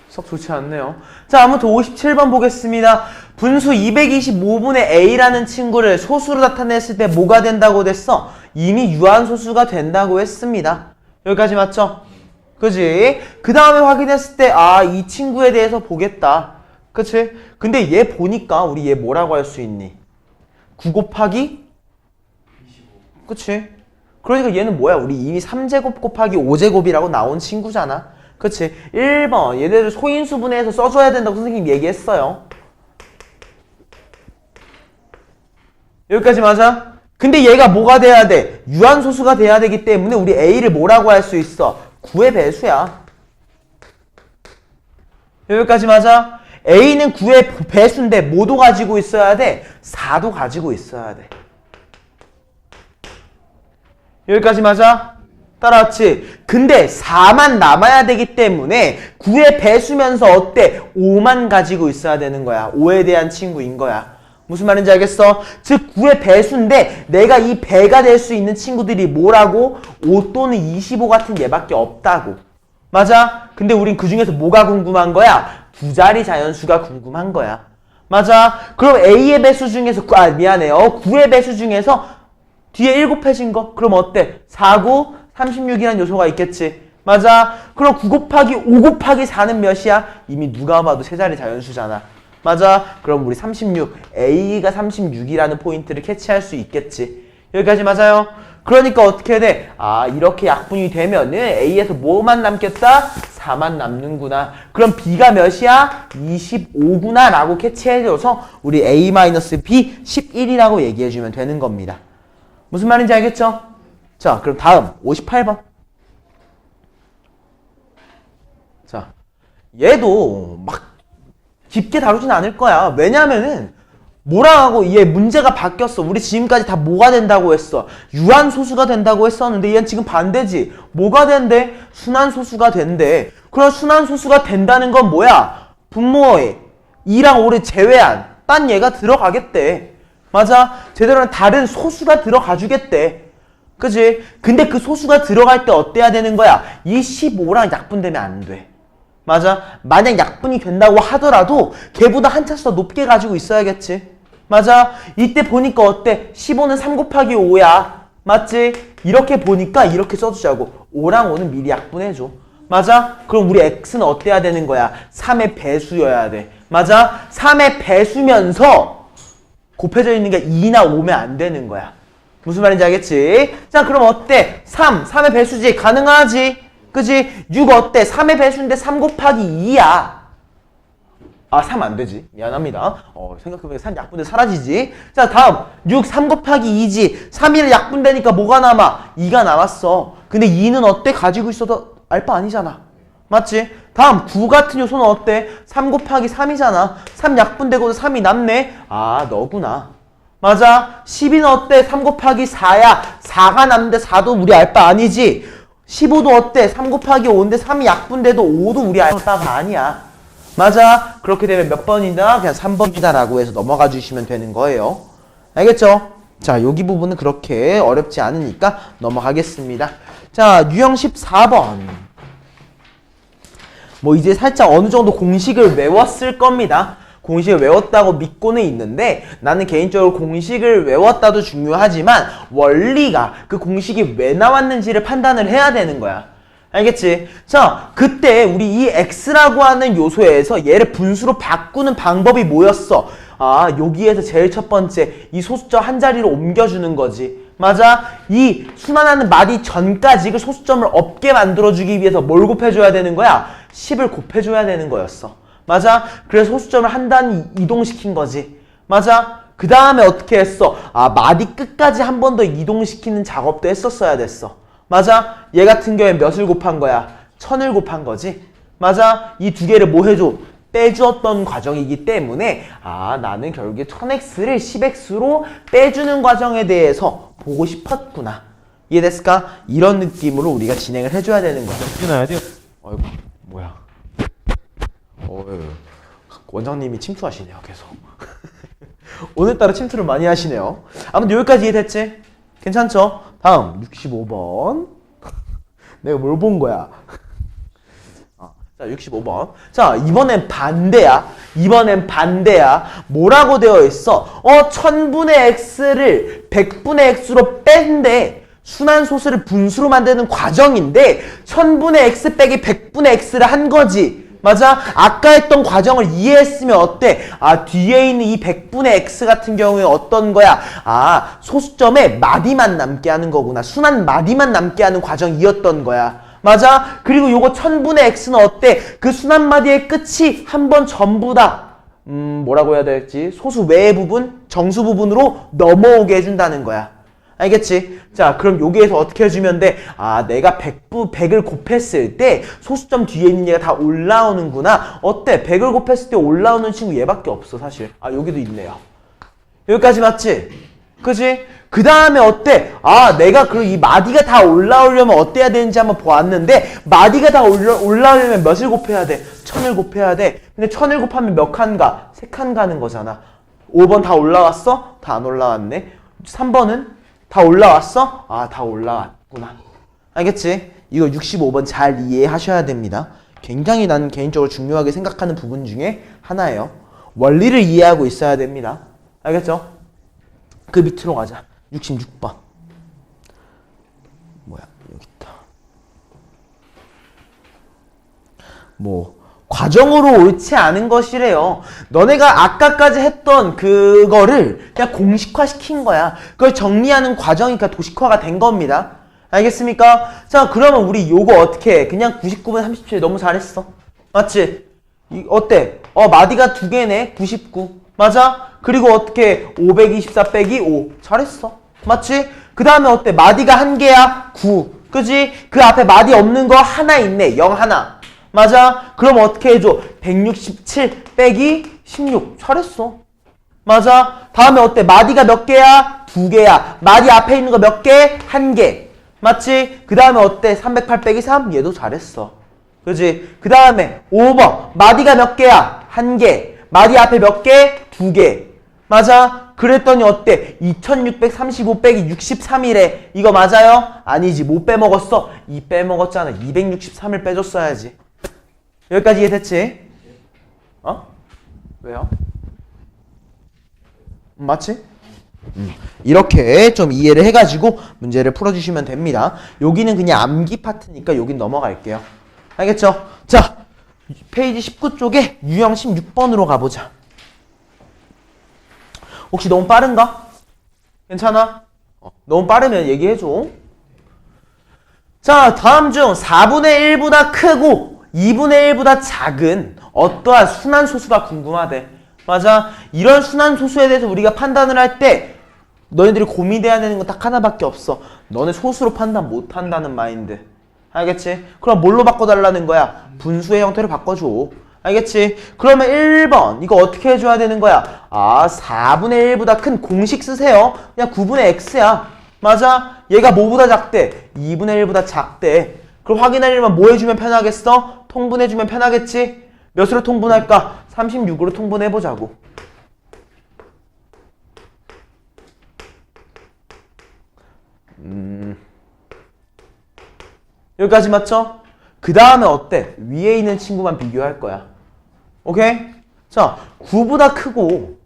썩 좋지 않네요. 자, 아무튼 57번 보겠습니다. 분수 225분의 A라는 친구를 소수로 나타냈을 때 뭐가 된다고 됐어? 이미 유한소수가 된다고 했습니다. 여기까지 맞죠? 그지? 그 다음에 확인했을 때, 아, 이 친구에 대해서 보겠다. 그치? 근데 얘 보니까 우리 얘 뭐라고 할 수 있니? 9 곱하기? 25. 그치? 그러니까 얘는 뭐야? 우리 이미 3제곱 곱하기 5제곱이라고 나온 친구잖아. 그치? 1번. 얘네들 소인수분해해서 써줘야 된다고 선생님이 얘기했어요. 여기까지 맞아? 근데 얘가 뭐가 돼야 돼? 유한소수가 돼야 되기 때문에 우리 A를 뭐라고 할 수 있어? 9의 배수야. 여기까지 맞아? A는 9의 배수인데 뭐도 가지고 있어야 돼? 4도 가지고 있어야 돼. 여기까지 맞아? 따라왔지? 근데 4만 남아야 되기 때문에 9의 배수면서 어때? 5만 가지고 있어야 되는 거야. 5에 대한 친구인 거야. 무슨 말인지 알겠어? 즉 9의 배수인데 내가 이 배가 될 수 있는 친구들이 뭐라고? 5 또는 25 같은 얘밖에 없다고. 맞아? 근데 우린 그 중에서 뭐가 궁금한 거야? 두 자리 자연수가 궁금한 거야. 맞아? 그럼 A의 배수 중에서 9의 배수 중에서 뒤에 1 곱해진 거? 그럼 어때? 4, 9, 36이라는 요소가 있겠지. 맞아? 그럼 9 곱하기 5 곱하기 4는 몇이야? 이미 누가 봐도 세 자리 자연수잖아. 맞아? 그럼 우리 36, A가 36이라는 포인트를 캐치할 수 있겠지. 여기까지 맞아요? 그러니까 어떻게 돼? 아, 이렇게 약분이 되면은 A에서 뭐만 남겠다? 4만 남는구나. 그럼 B가 몇이야? 25구나 라고 캐치해줘서 우리 A-B 11이라고 얘기해주면 되는 겁니다. 무슨 말인지 알겠죠? 자, 그럼 다음 58번. 자, 얘도 막 깊게 다루진 않을 거야. 왜냐면은 뭐라고 얘 문제가 바뀌었어. 우리 지금까지 다 뭐가 된다고 했어? 유한소수가 된다고 했었는데 얘는 지금 반대지. 뭐가 된대? 순환소수가 된대. 그럼 순환소수가 된다는 건 뭐야? 분모에 2랑 5를 제외한 딴 얘가 들어가겠대. 맞아? 제대로는 다른 소수가 들어가 주겠대. 그치? 근데 그 소수가 들어갈 때 어때야 되는 거야? 이 15랑 약분되면 안 돼. 맞아? 만약 약분이 된다고 하더라도 걔보다 한 차수 더 높게 가지고 있어야겠지. 맞아? 이때 보니까 어때? 15는 3 곱하기 5야. 맞지? 이렇게 보니까 이렇게 써주자고. 5랑 5는 미리 약분해줘. 맞아? 그럼 우리 x는 어때야 되는 거야? 3의 배수여야 돼. 맞아? 3의 배수면서 곱해져 있는 게 2나 5면 안 되는 거야. 무슨 말인지 알겠지? 자, 그럼 어때? 3의 배수지? 가능하지? 그지? 6 어때? 3의 배수인데 3 곱하기 2야. 아, 3 안 되지. 미안합니다. 생각해보니까 3 약분돼 사라지지. 자, 다음. 6, 3 곱하기 2지. 3이랑 약분되니까 뭐가 남아? 2가 남았어. 근데 2는 어때? 가지고 있어도 알바 아니잖아. 맞지? 다음. 9 같은 요소는 어때? 3 곱하기 3이잖아. 3 약분되고도 3이 남네? 아, 너구나. 맞아? 12는 어때? 3 곱하기 4야. 4가 남는데 4도 우리 알바 아니지? 15도 어때? 3 곱하기 5인데 3이 약분돼도 5도 우리 알바가 아니야. 맞아? 그렇게 되면 몇 번이다? 그냥 3번이다 라고 해서 넘어가 주시면 되는 거예요. 알겠죠? 자, 여기 부분은 그렇게 어렵지 않으니까 넘어가겠습니다. 자, 유형 14번. 뭐 이제 살짝 어느 정도 공식을 외웠을 겁니다. 공식을 외웠다고 믿고는 있는데 나는 개인적으로 공식을 외웠다도 중요하지만 원리가 그 공식이 왜 나왔는지를 판단을 해야 되는 거야. 알겠지? 자, 그때 우리 이 x라고 하는 요소에서 얘를 분수로 바꾸는 방법이 뭐였어? 아, 여기에서 제일 첫 번째 이 소수점 한 자리로 옮겨주는 거지. 맞아? 이 순환하는 마디 전까지 그 소수점을 없게 만들어주기 위해서 뭘 곱해줘야 되는 거야? 10을 곱해줘야 되는 거였어. 맞아? 그래서 소수점을 한 단 이동시킨 거지. 맞아? 그 다음에 어떻게 했어? 아, 마디 끝까지 한 번 더 이동시키는 작업도 했었어야 됐어. 맞아? 얘 같은 경우에 몇을 곱한 거야? 1000을 곱한 거지. 맞아? 이 두 개를 뭐 해줘? 빼주었던 과정이기 때문에 아, 나는 결국에 1000x를 10x로 빼주는 과정에 대해서 보고 싶었구나. 이해됐을까? 이런 느낌으로 우리가 진행을 해줘야 되는 거야. 해놔야 돼요. 어이구, 뭐야. 원장님이 침투하시네요, 계속. 오늘따라 침투를 많이 하시네요. 아무튼 여기까지 이해됐지? 괜찮죠? 다음 65번. 내가 뭘 본 거야? 자, 65번. 자, 이번엔 반대야. 이번엔 반대야. 뭐라고 되어 있어? 1000분의 x를 100분의 x로 뺀대. 순환소수를 분수로 만드는 과정인데 1000분의 x 빼기 100분의 x를 한 거지. 맞아? 아까 했던 과정을 이해했으면 어때? 아, 뒤에 있는 이 100분의 x 같은 경우에 어떤 거야? 아, 소수점에 마디만 남게 하는 거구나. 순환 마디만 남게 하는 과정이었던 거야. 맞아? 그리고 요거 1000분의 x는 어때? 그 순환 마디의 끝이 한 번 전부 다 뭐라고 해야 될지 소수 외의 부분, 정수 부분으로 넘어오게 해준다는 거야. 알겠지? 자, 그럼 여기에서 어떻게 해주면 돼? 아, 내가 100을 곱했을 때 소수점 뒤에 있는 얘가 다 올라오는구나. 어때? 100을 곱했을 때 올라오는 친구 얘밖에 없어, 사실. 아, 여기도 있네요. 여기까지 맞지? 그지? 그 다음에 어때? 아, 내가 이 마디가 다 올라오려면 어때야 되는지 한번 보았는데, 마디가 다 올라오려면 몇을 곱해야 돼? 1000을 곱해야 돼. 근데 1000을 곱하면 몇 칸 가? 3칸 가는 거잖아. 5번 다 올라왔어? 다 안 올라왔네. 3번은? 다 올라왔어? 아, 다 올라왔구나. 알겠지? 이거 65번 잘 이해하셔야 됩니다. 굉장히 난 개인적으로 중요하게 생각하는 부분 중에 하나예요. 원리를 이해하고 있어야 됩니다. 알겠죠? 그 밑으로 가자. 66번. 뭐야, 여기 있다. 과정으로 옳지 않은 것이래요. 너네가 아까까지 했던 그거를 그냥 공식화 시킨 거야. 그걸 정리하는 과정이니까 도식화가 된 겁니다. 알겠습니까? 자, 그러면 우리 요거 어떻게 해? 그냥 99분 37 너무 잘했어. 맞지? 어때? 마디가 2개네. 99. 맞아? 그리고 어떻게 524 빼기 5. 잘했어. 맞지? 그 다음에 어때? 마디가 1개야? 9. 그지? 그 앞에 마디 없는 거 하나 있네. 0 하나. 맞아? 그럼 어떻게 해줘? 167 빼기 16. 잘했어. 맞아? 다음에 어때? 마디가 몇 개야? 2개야. 마디 앞에 있는 거 몇 개? 1개. 맞지? 그 다음에 어때? 308 빼기 3. 얘도 잘했어. 그지? 그 다음에 5번. 마디가 몇 개야? 1개. 마디 앞에 몇 개? 2개. 맞아? 그랬더니 어때? 2635 빼기 63이래. 이거 맞아요? 아니지. 뭐 빼먹었어? 2 빼먹었잖아. 263을 빼줬어야지. 여기까지 이해됐지? 왜요? 맞지? 이렇게 좀 이해를 해가지고 문제를 풀어주시면 됩니다. 여기는 그냥 암기 파트니까 여긴 넘어갈게요. 알겠죠? 자, 페이지 19쪽에 유형 16번으로 가보자. 혹시 너무 빠른가? 괜찮아? 너무 빠르면 얘기해줘. 자, 다음 중 4분의 1보다 크고 2분의 1보다 작은 어떠한 순환소수가 궁금하대. 맞아? 이런 순환소수에 대해서 우리가 판단을 할 때 너희들이 고민해야 되는 건 딱 하나밖에 없어. 너네 소수로 판단 못한다는 마인드. 알겠지? 그럼 뭘로 바꿔달라는 거야? 분수의 형태로 바꿔줘. 알겠지? 그러면 1번 이거 어떻게 해줘야 되는 거야? 아, 4분의 1보다 큰 공식 쓰세요. 그냥 9분의 x야. 맞아? 얘가 뭐보다 작대? 2분의 1보다 작대. 그걸 확인하려면 뭐 해주면 편하겠어? 통분해주면 편하겠지? 몇으로 통분할까? 36으로 통분해보자고. 여기까지 맞죠? 그 다음에 어때? 위에 있는 친구만 비교할 거야. 오케이? 자, 9보다 크고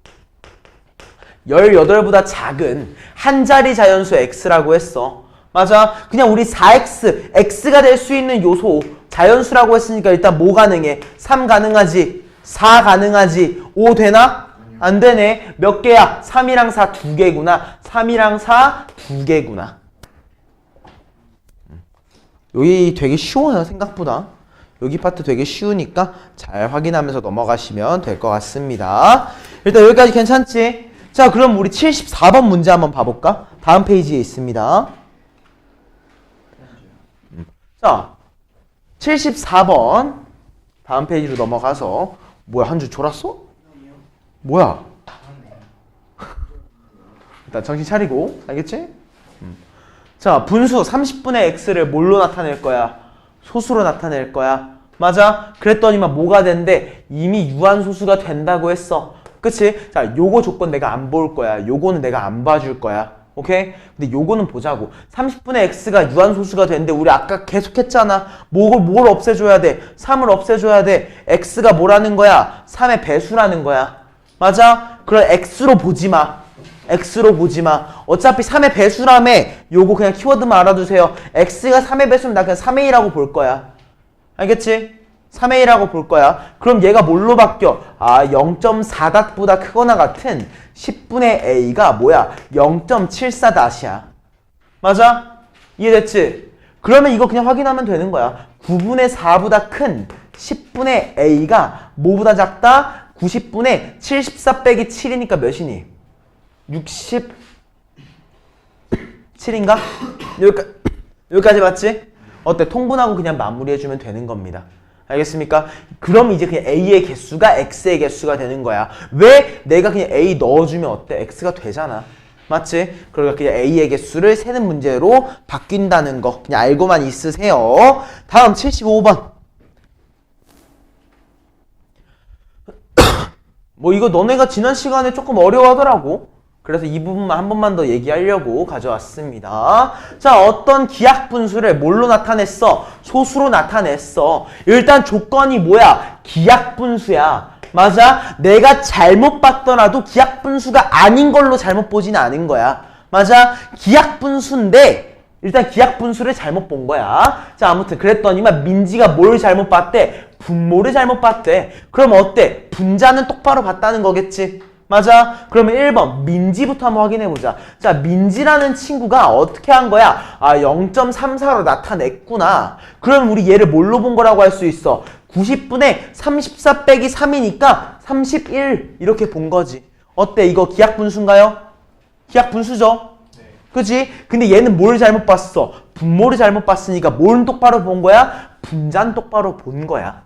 18보다 작은 한 자리 자연수 x라고 했어. 맞아? 그냥 우리 4x, x가 될 수 있는 요소 자연수라고 했으니까 일단 뭐 가능해? 3 가능하지? 4 가능하지? 5 되나? 안 되네. 몇 개야? 3이랑 4 2개구나. 3이랑 4 2개구나. 여기 되게 쉬워요, 생각보다. 여기 파트 되게 쉬우니까 잘 확인하면서 넘어가시면 될 것 같습니다. 일단 여기까지 괜찮지? 자, 그럼 우리 74번 문제 한번 봐볼까? 다음 페이지에 있습니다. 자, 74번 다음 페이지로 넘어가서 뭐야, 한 줄 졸았어? 뭐야? 일단 정신 차리고, 알겠지? 자, 분수 30분의 x를 뭘로 나타낼 거야? 소수로 나타낼 거야. 맞아? 그랬더니만 뭐가 된대? 이미 유한소수가 된다고 했어. 그치? 자, 요거 조건 내가 안 볼 거야. 요거는 내가 안 봐줄 거야. 오케이? 근데 요거는 보자고. 30분의 x가 유한소수가 되는데 우리 아까 계속 했잖아. 뭘 없애줘야 돼? 3을 없애줘야 돼. x가 뭐라는 거야? 3의 배수라는 거야. 맞아? 그걸 x로 보지 마. x로 보지 마. 어차피 3의 배수라며. 요거 그냥 키워드만 알아두세요. x가 3의 배수면 나 그냥 3의 1라고 볼 거야. 알겠지? 3의 1라고 볼 거야. 그럼 얘가 뭘로 바뀌어? 0.4닷보다 크거나 같은 10분의 a가 뭐야? 0.74닷이야. 맞아? 이해됐지? 그러면 이거 그냥 확인하면 되는 거야. 9분의 4보다 큰 10분의 a가 뭐보다 작다? 90분의 74 빼기 7이니까 몇이니? 67인가? 여기까지 맞지? 어때? 통분하고 그냥 마무리해주면 되는 겁니다. 알겠습니까? 그럼 이제 그냥 a의 개수가 x의 개수가 되는 거야. 왜? 내가 그냥 a 넣어주면 어때? x가 되잖아. 맞지? 그러니까 그냥 a의 개수를 세는 문제로 바뀐다는 거 그냥 알고만 있으세요. 다음 75번. 뭐 이거 너네가 지난 시간에 조금 어려워하더라고. 그래서 이 부분만 한 번만 더 얘기하려고 가져왔습니다. 자, 어떤 기하 분수를 뭘로 나타냈어? 소수로 나타냈어. 일단 조건이 뭐야? 기하 분수야. 맞아? 내가 잘못 봤더라도 기하 분수가 아닌 걸로 잘못 보지는 않은 거야. 맞아? 기하 분수인데 일단 기하 분수를 잘못 본 거야. 자, 아무튼 그랬더니만 민지가 뭘 잘못 봤대? 분모를 잘못 봤대. 그럼 어때? 분자는 똑바로 봤다는 거겠지? 맞아? 그러면 1번 민지부터 한번 확인해보자. 자, 민지라는 친구가 어떻게 한 거야? 0.34로 나타냈구나. 그럼 우리 얘를 뭘로 본 거라고 할 수 있어? 90분의 34 빼기 3이니까 31 이렇게 본 거지. 어때? 이거 기하분수인가요? 기하분수죠? 네. 그치? 근데 얘는 뭘 잘못 봤어? 분모를 잘못 봤으니까 뭘 똑바로 본 거야? 분자는 똑바로 본 거야.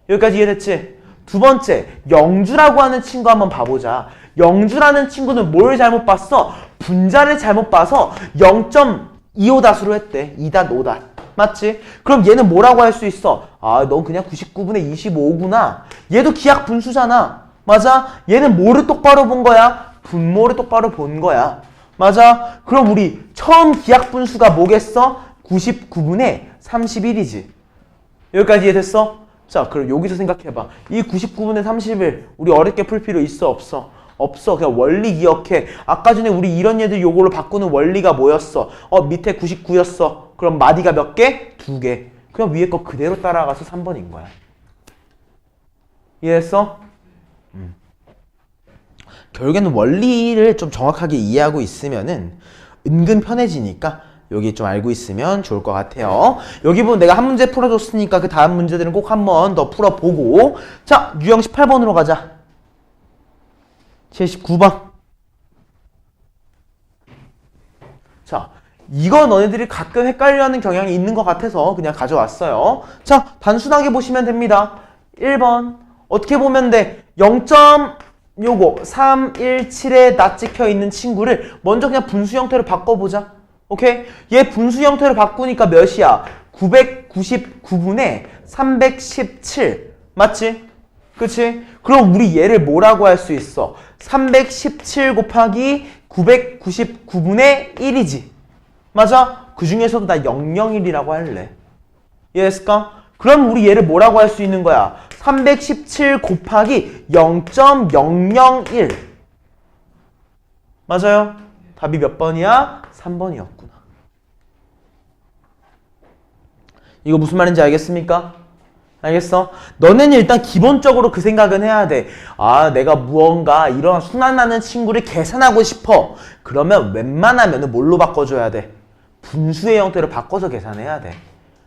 여기까지 이해됐지? 두 번째, 영주라고 하는 친구 한번 봐보자. 영주라는 친구는 뭘 잘못 봤어? 분자를 잘못 봐서 0.25닷으로 했대. 2닷, 5닷. 맞지? 그럼 얘는 뭐라고 할 수 있어? 넌 그냥 99분의 25구나. 얘도 기하 분수잖아. 맞아? 얘는 뭐를 똑바로 본 거야? 분모를 똑바로 본 거야. 맞아? 그럼 우리 처음 기하 분수가 뭐겠어? 99분의 31이지. 여기까지 이해됐어? 자, 그럼 여기서 생각해봐. 이 99분의 31 우리 어렵게 풀 필요 있어 없어? 없어. 그냥 원리 기억해. 아까 전에 우리 이런 얘들 요걸로 바꾸는 원리가 뭐였어? 밑에 99였어. 그럼 마디가 몇 개? 2개. 그냥 위에 거 그대로 따라가서 3번인 거야. 이해했어? 결국에는 원리를 좀 정확하게 이해하고 있으면은 은근 편해지니까 여기 좀 알고 있으면 좋을 것 같아요. 여기 보면 내가 한 문제 풀어줬으니까 그 다음 문제들은 꼭 한 번 더 풀어보고. 자, 유형 18번으로 가자. 79번. 자, 이거 너네들이 가끔 헷갈려하는 경향이 있는 것 같아서 그냥 가져왔어요. 자, 단순하게 보시면 됩니다. 1번 어떻게 보면 돼? 0.317에 나 찍혀 있는 친구를 먼저 그냥 분수 형태로 바꿔보자. 오케이? 얘 분수 형태로 바꾸니까 몇이야? 999분의 317. 맞지? 그치? 그럼 우리 얘를 뭐라고 할 수 있어? 317 곱하기 999분의 1이지. 맞아? 그 중에서도 나 001이라고 할래. 이해했을까? 그럼 우리 얘를 뭐라고 할 수 있는 거야? 317 곱하기 0.001. 맞아요? 답이 몇 번이야? 3번이었구나. 이거 무슨 말인지 알겠습니까? 알겠어? 너네는 일단 기본적으로 그 생각은 해야 돼. 내가 무언가 이런 순환하는 친구를 계산하고 싶어. 그러면 웬만하면 뭘로 바꿔줘야 돼? 분수의 형태로 바꿔서 계산해야 돼.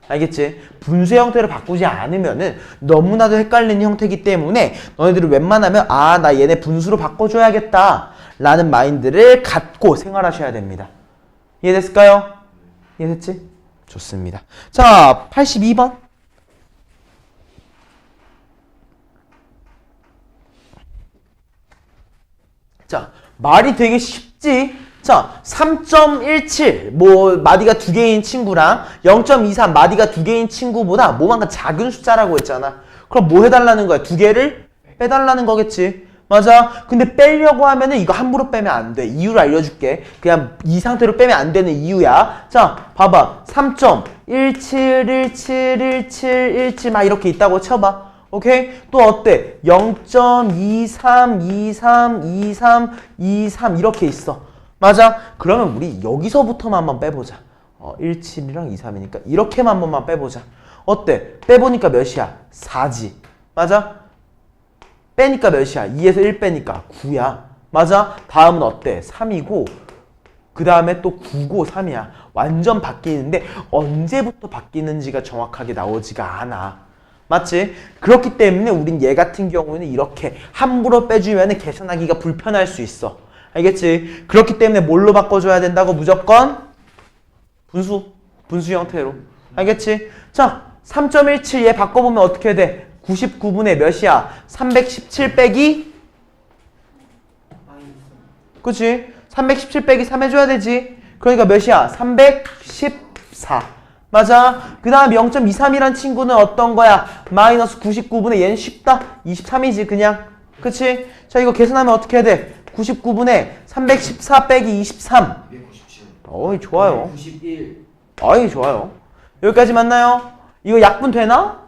알겠지? 분수의 형태로 바꾸지 않으면은 너무나도 헷갈리는 형태이기 때문에 너네들은 웬만하면 나 얘네 분수로 바꿔줘야겠다 라는 마인드를 갖고 생활하셔야 됩니다. 이해됐을까요? 이해됐지? 좋습니다. 자, 82번. 자, 말이 되게 쉽지? 자, 3.17 뭐 마디가 2개인 친구랑 0.23 마디가 2개인 친구보다 뭐만큼 작은 숫자라고 했잖아. 그럼 뭐 해달라는 거야? 2개를 빼달라는 거겠지. 맞아. 근데 빼려고 하면은 이거 함부로 빼면 안 돼. 이유를 알려줄게. 그냥 이 상태로 빼면 안 되는 이유야. 자, 봐봐. 3.17171717 막 이렇게 있다고 쳐봐. 오케이? 또 어때? 0.23232323 이렇게 있어. 맞아? 그러면 우리 여기서부터만 한번 빼보자. 17이랑 23이니까 이렇게만 한 번만 빼보자. 어때? 빼보니까 몇이야? 4지. 맞아? 빼니까 몇이야? 2에서 1 빼니까 9야. 맞아? 다음은 어때? 3이고 그 다음에 또 9고 3이야. 완전 바뀌는데 언제부터 바뀌는지가 정확하게 나오지가 않아. 맞지? 그렇기 때문에 우린 얘 같은 경우는 이렇게 함부로 빼주면 계산하기가 불편할 수 있어. 알겠지? 그렇기 때문에 뭘로 바꿔줘야 된다고? 무조건 분수 형태로. 알겠지? 자, 3.17 얘 바꿔보면 어떻게 돼? 99분의 몇이야? 317 빼기? 그치? 317 빼기 3 해줘야 되지? 그러니까 몇이야? 314. 맞아? 그 다음 0.23이란 친구는 어떤 거야? 마이너스 99분의 얘는 쉽다? 23이지 그냥. 그치? 자, 이거 계산하면 어떻게 해야 돼? 99분의 314 빼기 23. 297. 어이, 좋아요. 91. 어이, 좋아요. 여기까지 맞나요? 이거 약분 되나?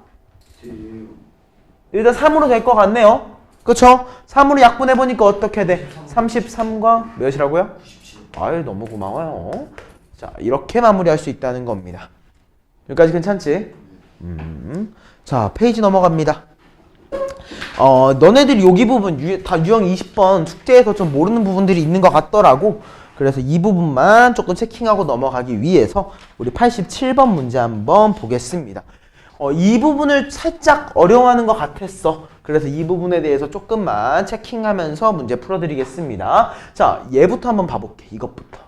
일단 3으로 될 것 같네요. 그쵸? 3으로 약분해보니까 어떻게 돼? 33과 몇이라고요? 97. 아유, 너무 고마워요. 자, 이렇게 마무리할 수 있다는 겁니다. 여기까지 괜찮지? 자, 페이지 넘어갑니다. 너네들이 여기 부분 다 유형 20번 숙제에서 좀 모르는 부분들이 있는 것 같더라고. 그래서 이 부분만 조금 체킹하고 넘어가기 위해서 우리 87번 문제 한번 보겠습니다. 이 부분을 살짝 어려워하는 것 같았어. 그래서 이 부분에 대해서 조금만 체킹하면서 문제 풀어드리겠습니다. 자, 얘부터 한번 봐볼게. 이것부터.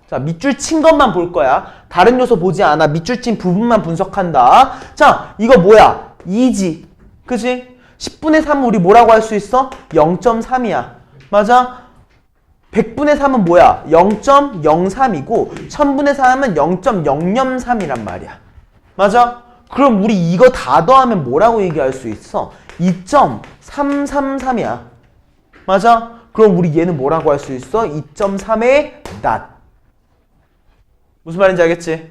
자, 밑줄 친 것만 볼 거야. 다른 요소 보지 않아. 밑줄 친 부분만 분석한다. 자, 이거 뭐야? 2지. 그치? 10분의 3은 우리 뭐라고 할 수 있어? 0.3이야. 맞아? 100분의 3은 뭐야? 0.03이고 1000분의 3은 0.003이란 말이야. 맞아? 그럼 우리 이거 다 더하면 뭐라고 얘기할 수 있어? 2.333이야. 맞아? 그럼 우리 얘는 뭐라고 할 수 있어? 2.3의 낫. 무슨 말인지 알겠지?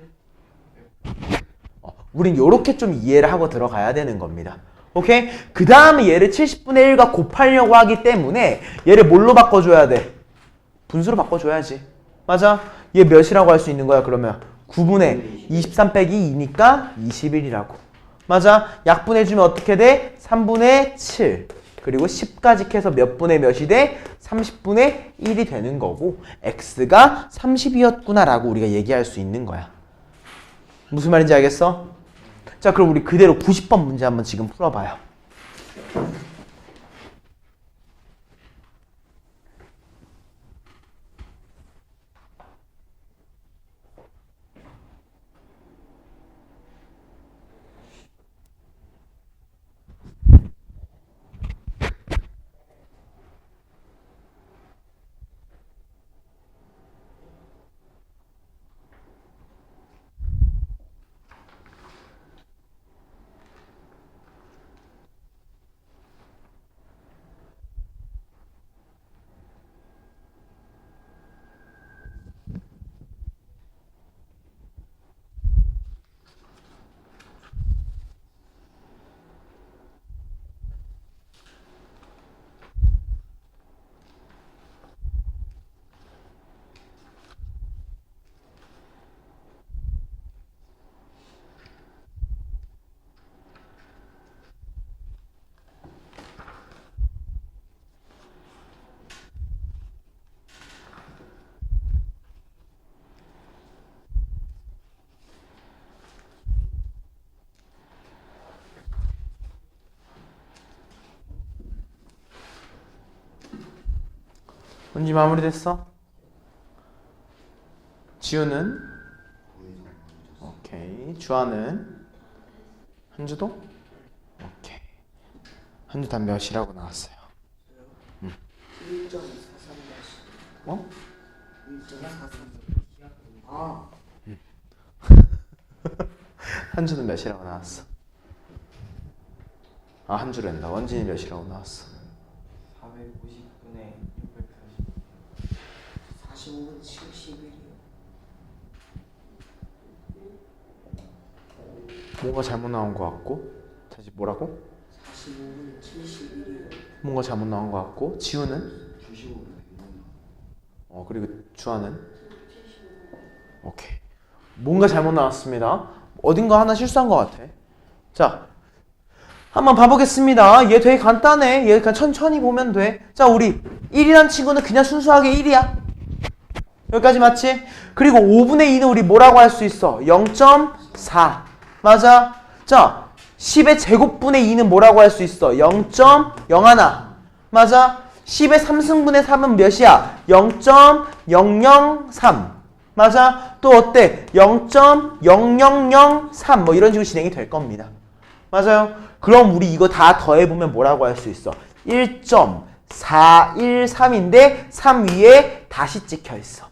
우린 요렇게 좀 이해를 하고 들어가야 되는 겁니다. 오케이? 그 다음에 얘를 70분의 1과 곱하려고 하기 때문에 얘를 뭘로 바꿔줘야 돼? 분수로 바꿔줘야지. 맞아? 얘 몇이라고 할 수 있는 거야 그러면? 9분의 23 빼기 2니까 21이라고. 맞아? 약분해주면 어떻게 돼? 3분의 7. 그리고 10까지 해서 몇 분의 몇이 돼? 30분의 1이 되는 거고 x가 30이었구나 라고 우리가 얘기할 수 있는 거야. 무슨 말인지 알겠어? 자, 그럼 우리 그대로 90번 문제 한번 지금 풀어봐요. 문제 마무리됐어? 지우는? 오케이. 주아는? 한주도? 오케이. 한주 다 몇이라고 나왔어요? 1.43. 어? 1.43. 아, 한주는 몇이라고 나왔어? 아, 한주로 한다. 원진이 몇이라고 나왔어? 450분의 640. 45분 71이요. 뭐가 잘못 나온 것 같고 다시 뭐라고? 45분 71이요. 뭔가 잘못 나온 것 같고 지우는? 95분. 그리고 주하는? 오케이. 뭔가 잘못 나왔습니다. 어딘가 하나 실수한 것 같아. 자, 한번 봐보겠습니다. 얘 되게 간단해. 얘 그냥 천천히 보면 돼. 자, 우리 1이란 친구는 그냥 순수하게 1이야. 여기까지 맞지? 그리고 5분의 2는 우리 뭐라고 할 수 있어? 0.4. 맞아? 자, 10의 제곱분의 2는 뭐라고 할 수 있어? 0.01. 맞아? 10의 3승분의 3은 몇이야? 0.003. 맞아? 또 어때? 0.0003 뭐 이런 식으로 진행이 될 겁니다. 맞아요? 그럼 우리 이거 다 더해보면 뭐라고 할 수 있어? 1.413인데 3 위에 다시 찍혀있어.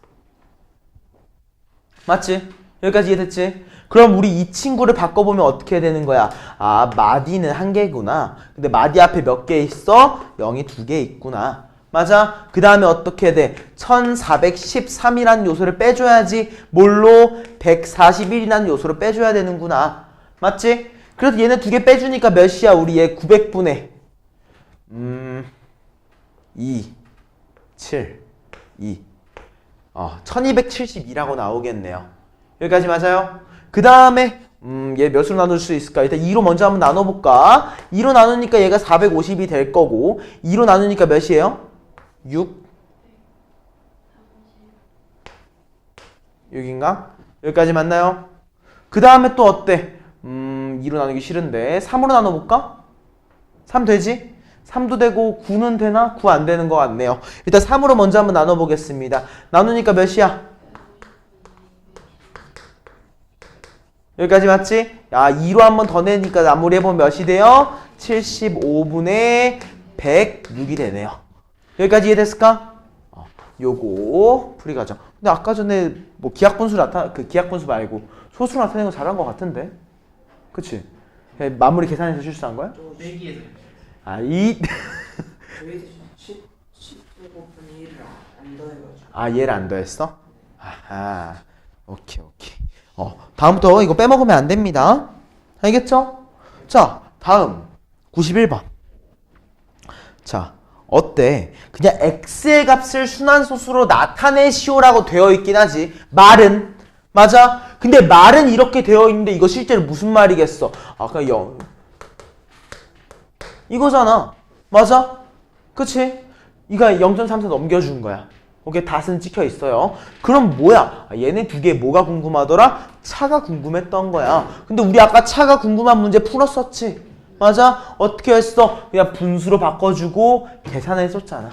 맞지? 여기까지 이해됐지? 그럼 우리 이 친구를 바꿔보면 어떻게 되는 거야? 아, 마디는 한 개구나. 근데 마디 앞에 몇 개 있어? 0이 2개 있구나. 맞아? 그 다음에 어떻게 돼? 1413이라는 요소를 빼줘야지. 뭘로? 141이라는 요소를 빼줘야 되는구나. 맞지? 그래서 얘네 2개 빼주니까 몇이야? 우리 얘 900분의 2, 7, 2 1272라고 나오겠네요. 여기까지 맞아요? 그 다음에 얘 몇으로 나눌 수 있을까? 일단 2로 먼저 한번 나눠볼까? 2로 나누니까 얘가 450이 될 거고 2로 나누니까 몇이에요? 6 6인가? 여기까지 맞나요? 그 다음에 또 어때? 2로 나누기 싫은데 3으로 나눠볼까? 3 되지? 3도 되고 9는 되나? 9 안 되는 것 같네요. 일단 3으로 먼저 한번 나눠보겠습니다. 나누니까 몇이야? 여기까지 맞지? 야, 2로 한번 더 내니까 마무리해보면 몇이 돼요? 75분의 106이 되네요. 여기까지 이해됐을까? 요거 풀이 과정. 근데 아까 전에 뭐 기하분수 기하분수 말고 소수로 나타내는 거 잘한 것 같은데? 그치? 그냥 마무리 계산해서 실수한 거야? 내기에서 아, 저희 10제곱분의 1을 안 더해가지고. 아, 얘를 안 더했어? 아하. 오케이. 다음부터 이거 빼먹으면 안 됩니다. 알겠죠? 자, 다음 91번. 자, 어때? 그냥 x의 값을 순환소수로 나타내시오라고 되어 있긴 하지. 말은 맞아? 근데 말은 이렇게 되어 있는데 이거 실제로 무슨 말이겠어? 아, 그냥 0 이거잖아. 맞아? 그치? 이거 0.34 넘겨준 거야. 오케이, 닷은 찍혀 있어요. 그럼 뭐야? 아, 얘네 2개 뭐가 궁금하더라? 차가 궁금했던 거야. 근데 우리 아까 차가 궁금한 문제 풀었었지? 맞아? 어떻게 했어? 그냥 분수로 바꿔주고 계산해줬잖아.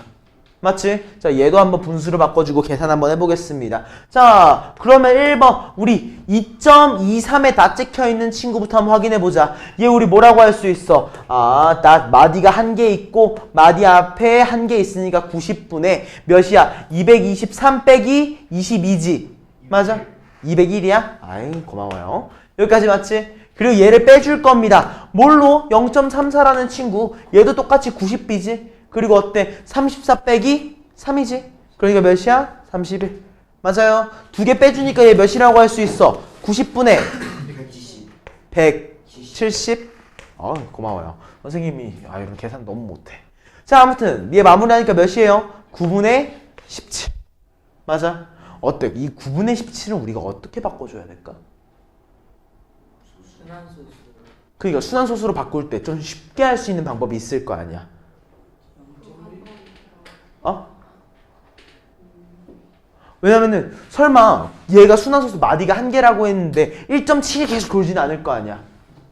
맞지? 자, 얘도 한번 분수로 바꿔주고 계산 한번 해보겠습니다. 자, 그러면 1번 우리 2.23에 다 찍혀있는 친구부터 한번 확인해보자. 얘 우리 뭐라고 할 수 있어? 아, 마디가 한 개 있고 마디 앞에 한 개 있으니까 90분의 몇이야? 223 빼기 22지. 맞아? 201이야? 아이, 고마워요. 여기까지 맞지? 그리고 얘를 빼줄 겁니다. 뭘로? 0.34라는 친구. 얘도 똑같이 90B지? 그리고 어때? 34 빼기 3이지? 그러니까 몇이야? 31. 맞아요. 2개 빼주니까 얘 몇이라고 할 수 있어? 90분의 170. 고마워요. 선생님이 이런 계산 너무 못해. 자, 아무튼 얘 마무리하니까 몇이에요? 9분의 17. 맞아. 어때? 이 9분의 17은 우리가 어떻게 바꿔줘야 될까? 순환소수. 그러니까 순환소수로 바꿀 때 좀 쉽게 할 수 있는 방법이 있을 거 아니야. 왜냐면은 설마 얘가 순환소수 마디가 한 개라고 했는데 1.7이 계속 돌지는 않을 거 아니야.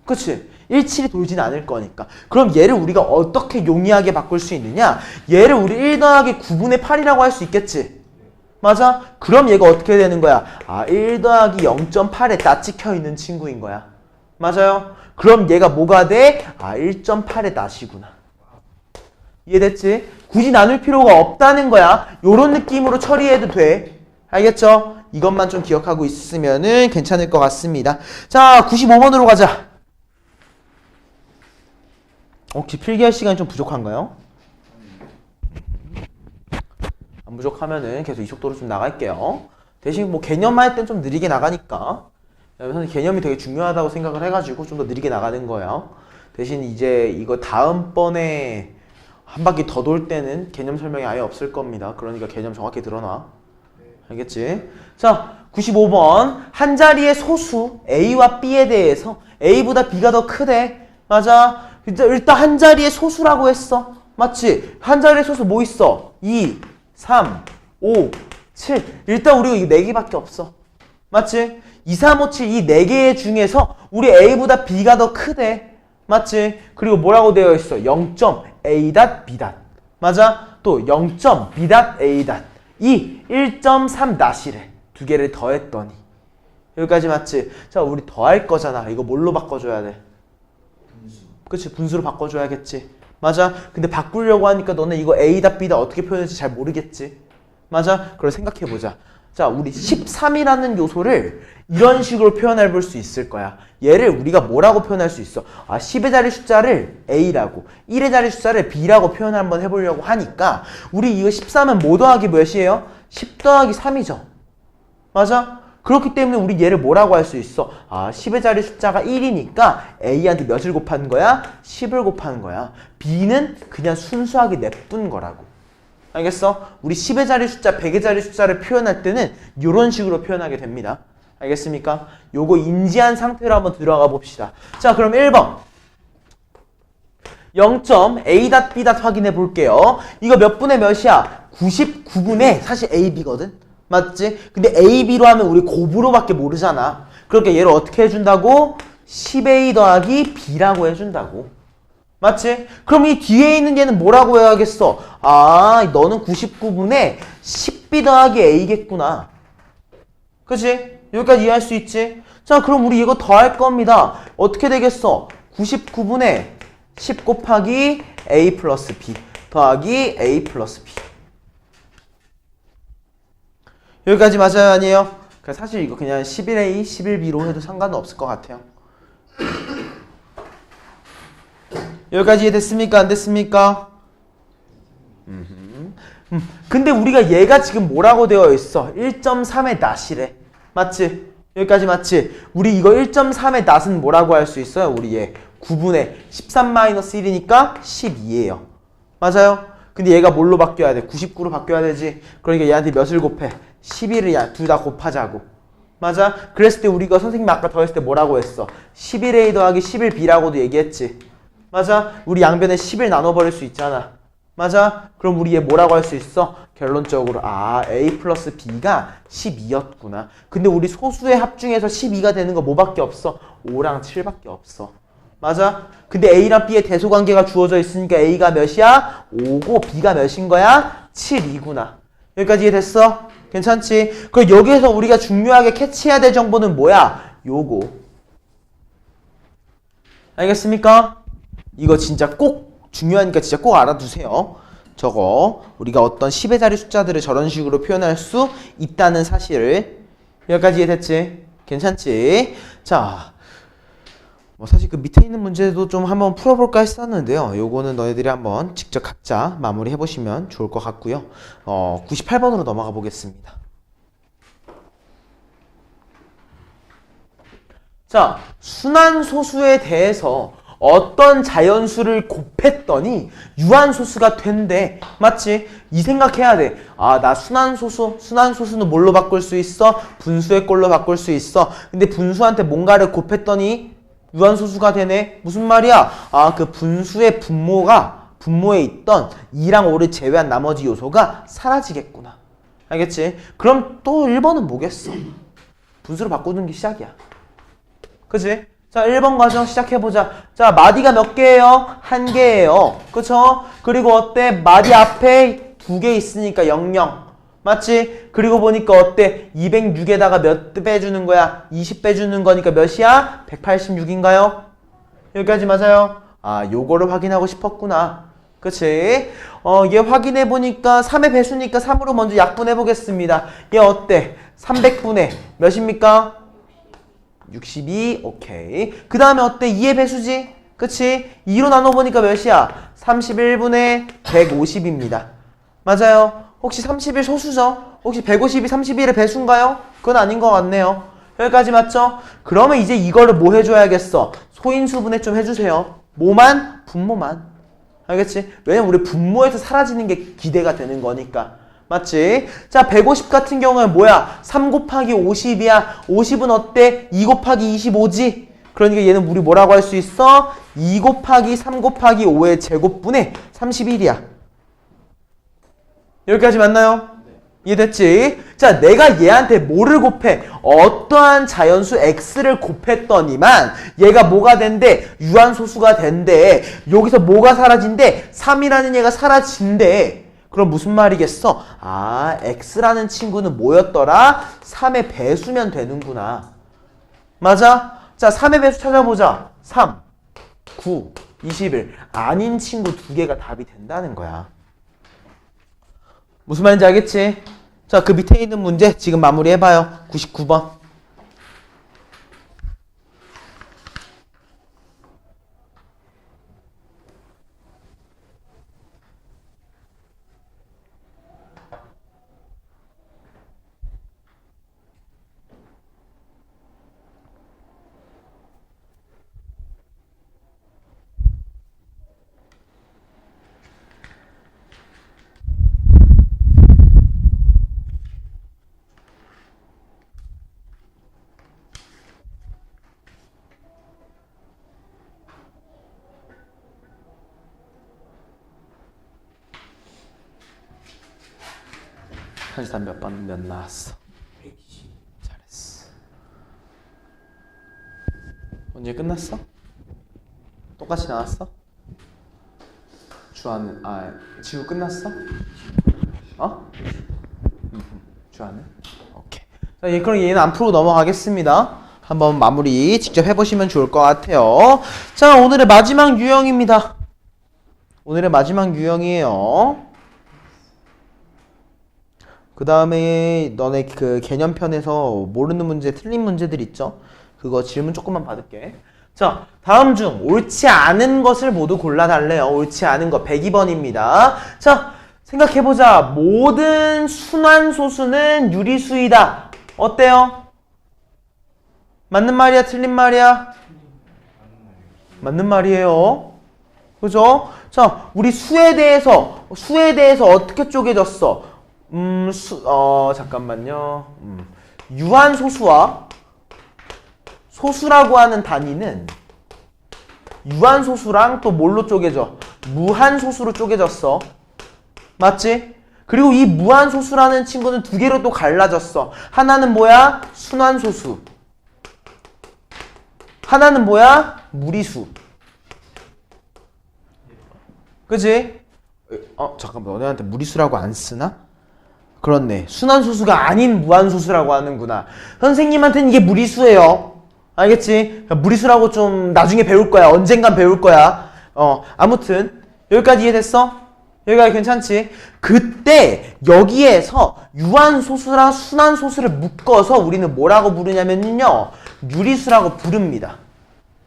그치? 17이 돌지는 않을 거니까. 그럼 얘를 우리가 어떻게 용이하게 바꿀 수 있느냐? 얘를 우리 1 더하기 9분의 8이라고 할 수 있겠지? 맞아? 그럼 얘가 어떻게 되는 거야? 1 더하기 0.8에 딱 찍혀 있는 친구인 거야. 맞아요? 그럼 얘가 뭐가 돼? 1.8의 낫이구나. 이해됐지? 굳이 나눌 필요가 없다는 거야. 요런 느낌으로 처리해도 돼. 알겠죠? 이것만 좀 기억하고 있으면은 괜찮을 것 같습니다. 자, 95번으로 가자. 혹시 필기할 시간이 좀 부족한가요? 안 부족하면은 계속 이 속도로 좀 나갈게요. 대신 뭐 개념만 할 땐 좀 느리게 나가니까. 선생님 개념이 되게 중요하다고 생각을 해가지고 좀 더 느리게 나가는 거예요. 대신 이제 이거 다음번에 한 바퀴 더 돌 때는 개념 설명이 아예 없을 겁니다. 그러니까 개념 정확히 들어놔. 알겠지? 자, 95번. 한 자리의 소수 A와 B에 대해서 A보다 B가 더 크대. 맞아. 일단 한 자리의 소수라고 했어. 맞지? 한 자리의 소수 뭐 있어? 2, 3, 5, 7. 일단 우리가 이거 4개밖에 없어. 맞지? 2, 3, 5, 7 이 4개 중에서 우리 A보다 B가 더 크대. 맞지? 그리고 뭐라고 되어 있어? 0.A.B. 맞아? 또 0.B.A. 이 1.3-이래. 두 개를 더했더니. 여기까지 맞지? 자, 우리 더할 거잖아. 이거 뭘로 바꿔줘야 돼? 분수. 그치? 분수로 바꿔줘야겠지. 맞아? 근데 바꾸려고 하니까 너네 이거 A다 B다 어떻게 표현할지 잘 모르겠지? 맞아? 그걸 생각해보자. 자, 우리 13이라는 요소를 이런 식으로 표현해 볼 수 있을 거야. 얘를 우리가 뭐라고 표현할 수 있어? 10의 자리 숫자를 A라고 1의 자리 숫자를 B라고 표현을 한번 해보려고 하니까 우리 이거 13은 뭐 더하기 몇이에요? 10 더하기 3이죠. 맞아? 그렇기 때문에 우리 얘를 뭐라고 할 수 있어? 10의 자리 숫자가 1이니까 A한테 몇을 곱하는 거야? 10을 곱하는 거야. B는 그냥 순수하게 내뿐 거라고. 알겠어? 우리 10의 자리 숫자, 100의 자리 숫자를 표현할 때는 이런 식으로 표현하게 됩니다. 알겠습니까? 요거 인지한 상태로 한번 들어가 봅시다. 자, 그럼 1번 0.A.B. 확인해 볼게요. 이거 몇 분의 몇이야? 99분의 사실 AB거든? 맞지? 근데 AB로 하면 우리 곱으로밖에 모르잖아. 그러니까 얘를 어떻게 해준다고? 10A 더하기 B라고 해준다고. 맞지? 그럼 이 뒤에 있는 얘는 뭐라고 해야겠어? 너는 99분의 10B 더하기 A겠구나. 그치? 여기까지 이해할 수 있지? 자, 그럼 우리 이거 더할 겁니다. 어떻게 되겠어? 99분의 10 곱하기 A 플러스 B 더하기 A 플러스 B. 여기까지 맞아요? 아니에요? 사실 이거 그냥 11A, 11B로 해도 상관은 없을 것 같아요. 여기까지 이해됐습니까? 안 됐습니까? 근데 우리가 얘가 지금 뭐라고 되어 있어? 1.3의 낫이래. 맞지? 여기까지 맞지? 우리 이거 1.3의 낫은 뭐라고 할 수 있어요? 우리 얘 9분의 13-1이니까 12예요. 맞아요? 근데 얘가 뭘로 바뀌어야 돼? 99로 바뀌어야 되지. 그러니까 얘한테 몇을 곱해? 11을 둘 다 곱하자고. 맞아? 그랬을 때 우리가 선생님이 아까 더했을 때 뭐라고 했어? 11A 더하기 11B라고도 얘기했지. 맞아? 우리 양변에 10을 나눠버릴 수 있잖아. 맞아? 그럼 우리 얘 뭐라고 할 수 있어? 결론적으로 A 플러스 B가 12였구나. 근데 우리 소수의 합 중에서 12가 되는 거 뭐밖에 없어? 5랑 7밖에 없어. 맞아? 근데 A랑 B의 대소관계가 주어져 있으니까 A가 몇이야? 5고 B가 몇인 거야? 7이구나. 여기까지 이해됐어? 괜찮지? 그럼 여기에서 우리가 중요하게 캐치해야 될 정보는 뭐야? 요거. 알겠습니까? 이거 진짜 꼭 중요하니까 진짜 꼭 알아두세요. 저거 우리가 어떤 10의 자리 숫자들을 저런 식으로 표현할 수 있다는 사실을. 여기까지 이해됐지? 괜찮지? 자, 사실 그 밑에 있는 문제도 좀 한번 풀어볼까 했었는데요. 요거는 너희들이 한번 직접 각자 마무리 해보시면 좋을 것 같고요. 98번으로 넘어가 보겠습니다. 자, 순환소수에 대해서 어떤 자연수를 곱했더니 유한소수가 된대. 맞지? 이 생각해야 돼. 나 순환소수는 뭘로 바꿀 수 있어? 분수의 꼴로 바꿀 수 있어. 근데 분수한테 뭔가를 곱했더니 유한소수가 되네. 무슨 말이야? 그 분수의 분모에 있던 2랑 5를 제외한 나머지 요소가 사라지겠구나. 알겠지? 그럼 또 1번은 뭐겠어? 분수로 바꾸는 게 시작이야. 그치? 자, 1번 과정 시작해보자. 자, 마디가 몇 개예요? 1개예요. 그쵸? 그리고 어때? 마디 앞에 2개 있으니까 00. 맞지? 그리고 보니까 어때? 206에다가 몇 빼주는 거야? 20 빼주는 거니까 몇이야? 186인가요? 여기까지 맞아요? 요거를 확인하고 싶었구나. 그치? 얘 확인해보니까 3의 배수니까 3으로 먼저 약분해보겠습니다. 얘 어때? 300분의 몇입니까? 62. 오케이. 그 다음에 어때? 2의 배수지? 그치? 2로 나눠보니까 몇이야? 31분의 150입니다. 맞아요? 혹시 31 소수죠? 혹시 150이 31의 배수인가요? 그건 아닌 것 같네요. 여기까지 맞죠? 그러면 이제 이거를 뭐 해줘야겠어? 소인수분해 좀 해주세요. 뭐만? 분모만. 알겠지? 왜냐면 우리 분모에서 사라지는 게 기대가 되는 거니까. 맞지? 자, 150 같은 경우는 뭐야? 3 곱하기 50이야. 50은 어때? 2 곱하기 25지? 그러니까 얘는 우리 뭐라고 할 수 있어? 2 곱하기 3 곱하기 5의 제곱분의 31이야. 여기까지 맞나요? 이해됐지? 자, 내가 얘한테 뭐를 곱해? 어떠한 자연수 x를 곱했더니만 얘가 뭐가 된대? 유한소수가 된대. 여기서 뭐가 사라진대? 3이라는 얘가 사라진대. 그럼 무슨 말이겠어? 아, x라는 친구는 뭐였더라? 3의 배수면 되는구나. 맞아? 자, 3의 배수 찾아보자. 3, 9, 21. 아닌 친구 두 개가 답이 된다는 거야. 무슨 말인지 알겠지? 자, 그 밑에 있는 문제 지금 마무리해봐요. 99번. 한시단 몇 나왔어? 120. 잘했어. 언제 끝났어? 똑같이 나왔어? 주하는 지우 끝났어? 어? 주하는? 오케이. 자, 그럼 얘는 앞으로 넘어가겠습니다. 한번 마무리 직접 해보시면 좋을 것 같아요. 자, 오늘의 마지막 유형입니다. 오늘의 마지막 유형이에요. 그 다음에 너네 그 개념편에서 모르는 문제, 틀린 문제들 있죠? 그거 질문 조금만 받을게. 자, 다음 중 옳지 않은 것을 모두 골라달래요. 옳지 않은 거 102번입니다. 자, 생각해보자. 모든 순환소수는 유리수이다. 어때요? 맞는 말이야? 틀린 말이야? 맞는 말이에요. 그죠? 자, 우리 수에 대해서 어떻게 쪼개졌어? 잠깐만요. 유한소수와 소수라고 하는 단위는 유한소수랑 또 뭘로 쪼개져? 무한소수로 쪼개졌어. 맞지? 그리고 이 무한소수라는 친구는 두 개로 또 갈라졌어. 하나는 뭐야? 순환소수. 하나는 뭐야? 무리수. 그치? 잠깐만, 너네한테 무리수라고 안 쓰나? 그렇네. 순환소수가 아닌 무한소수라고 하는구나. 선생님한테는 이게 무리수예요. 알겠지? 무리수라고 좀 나중에 배울 거야. 언젠간 배울 거야. 아무튼 여기까지 이해됐어? 여기까지 괜찮지? 그때 여기에서 유한소수랑 순환소수를 묶어서 우리는 뭐라고 부르냐면요, 유리수라고 부릅니다.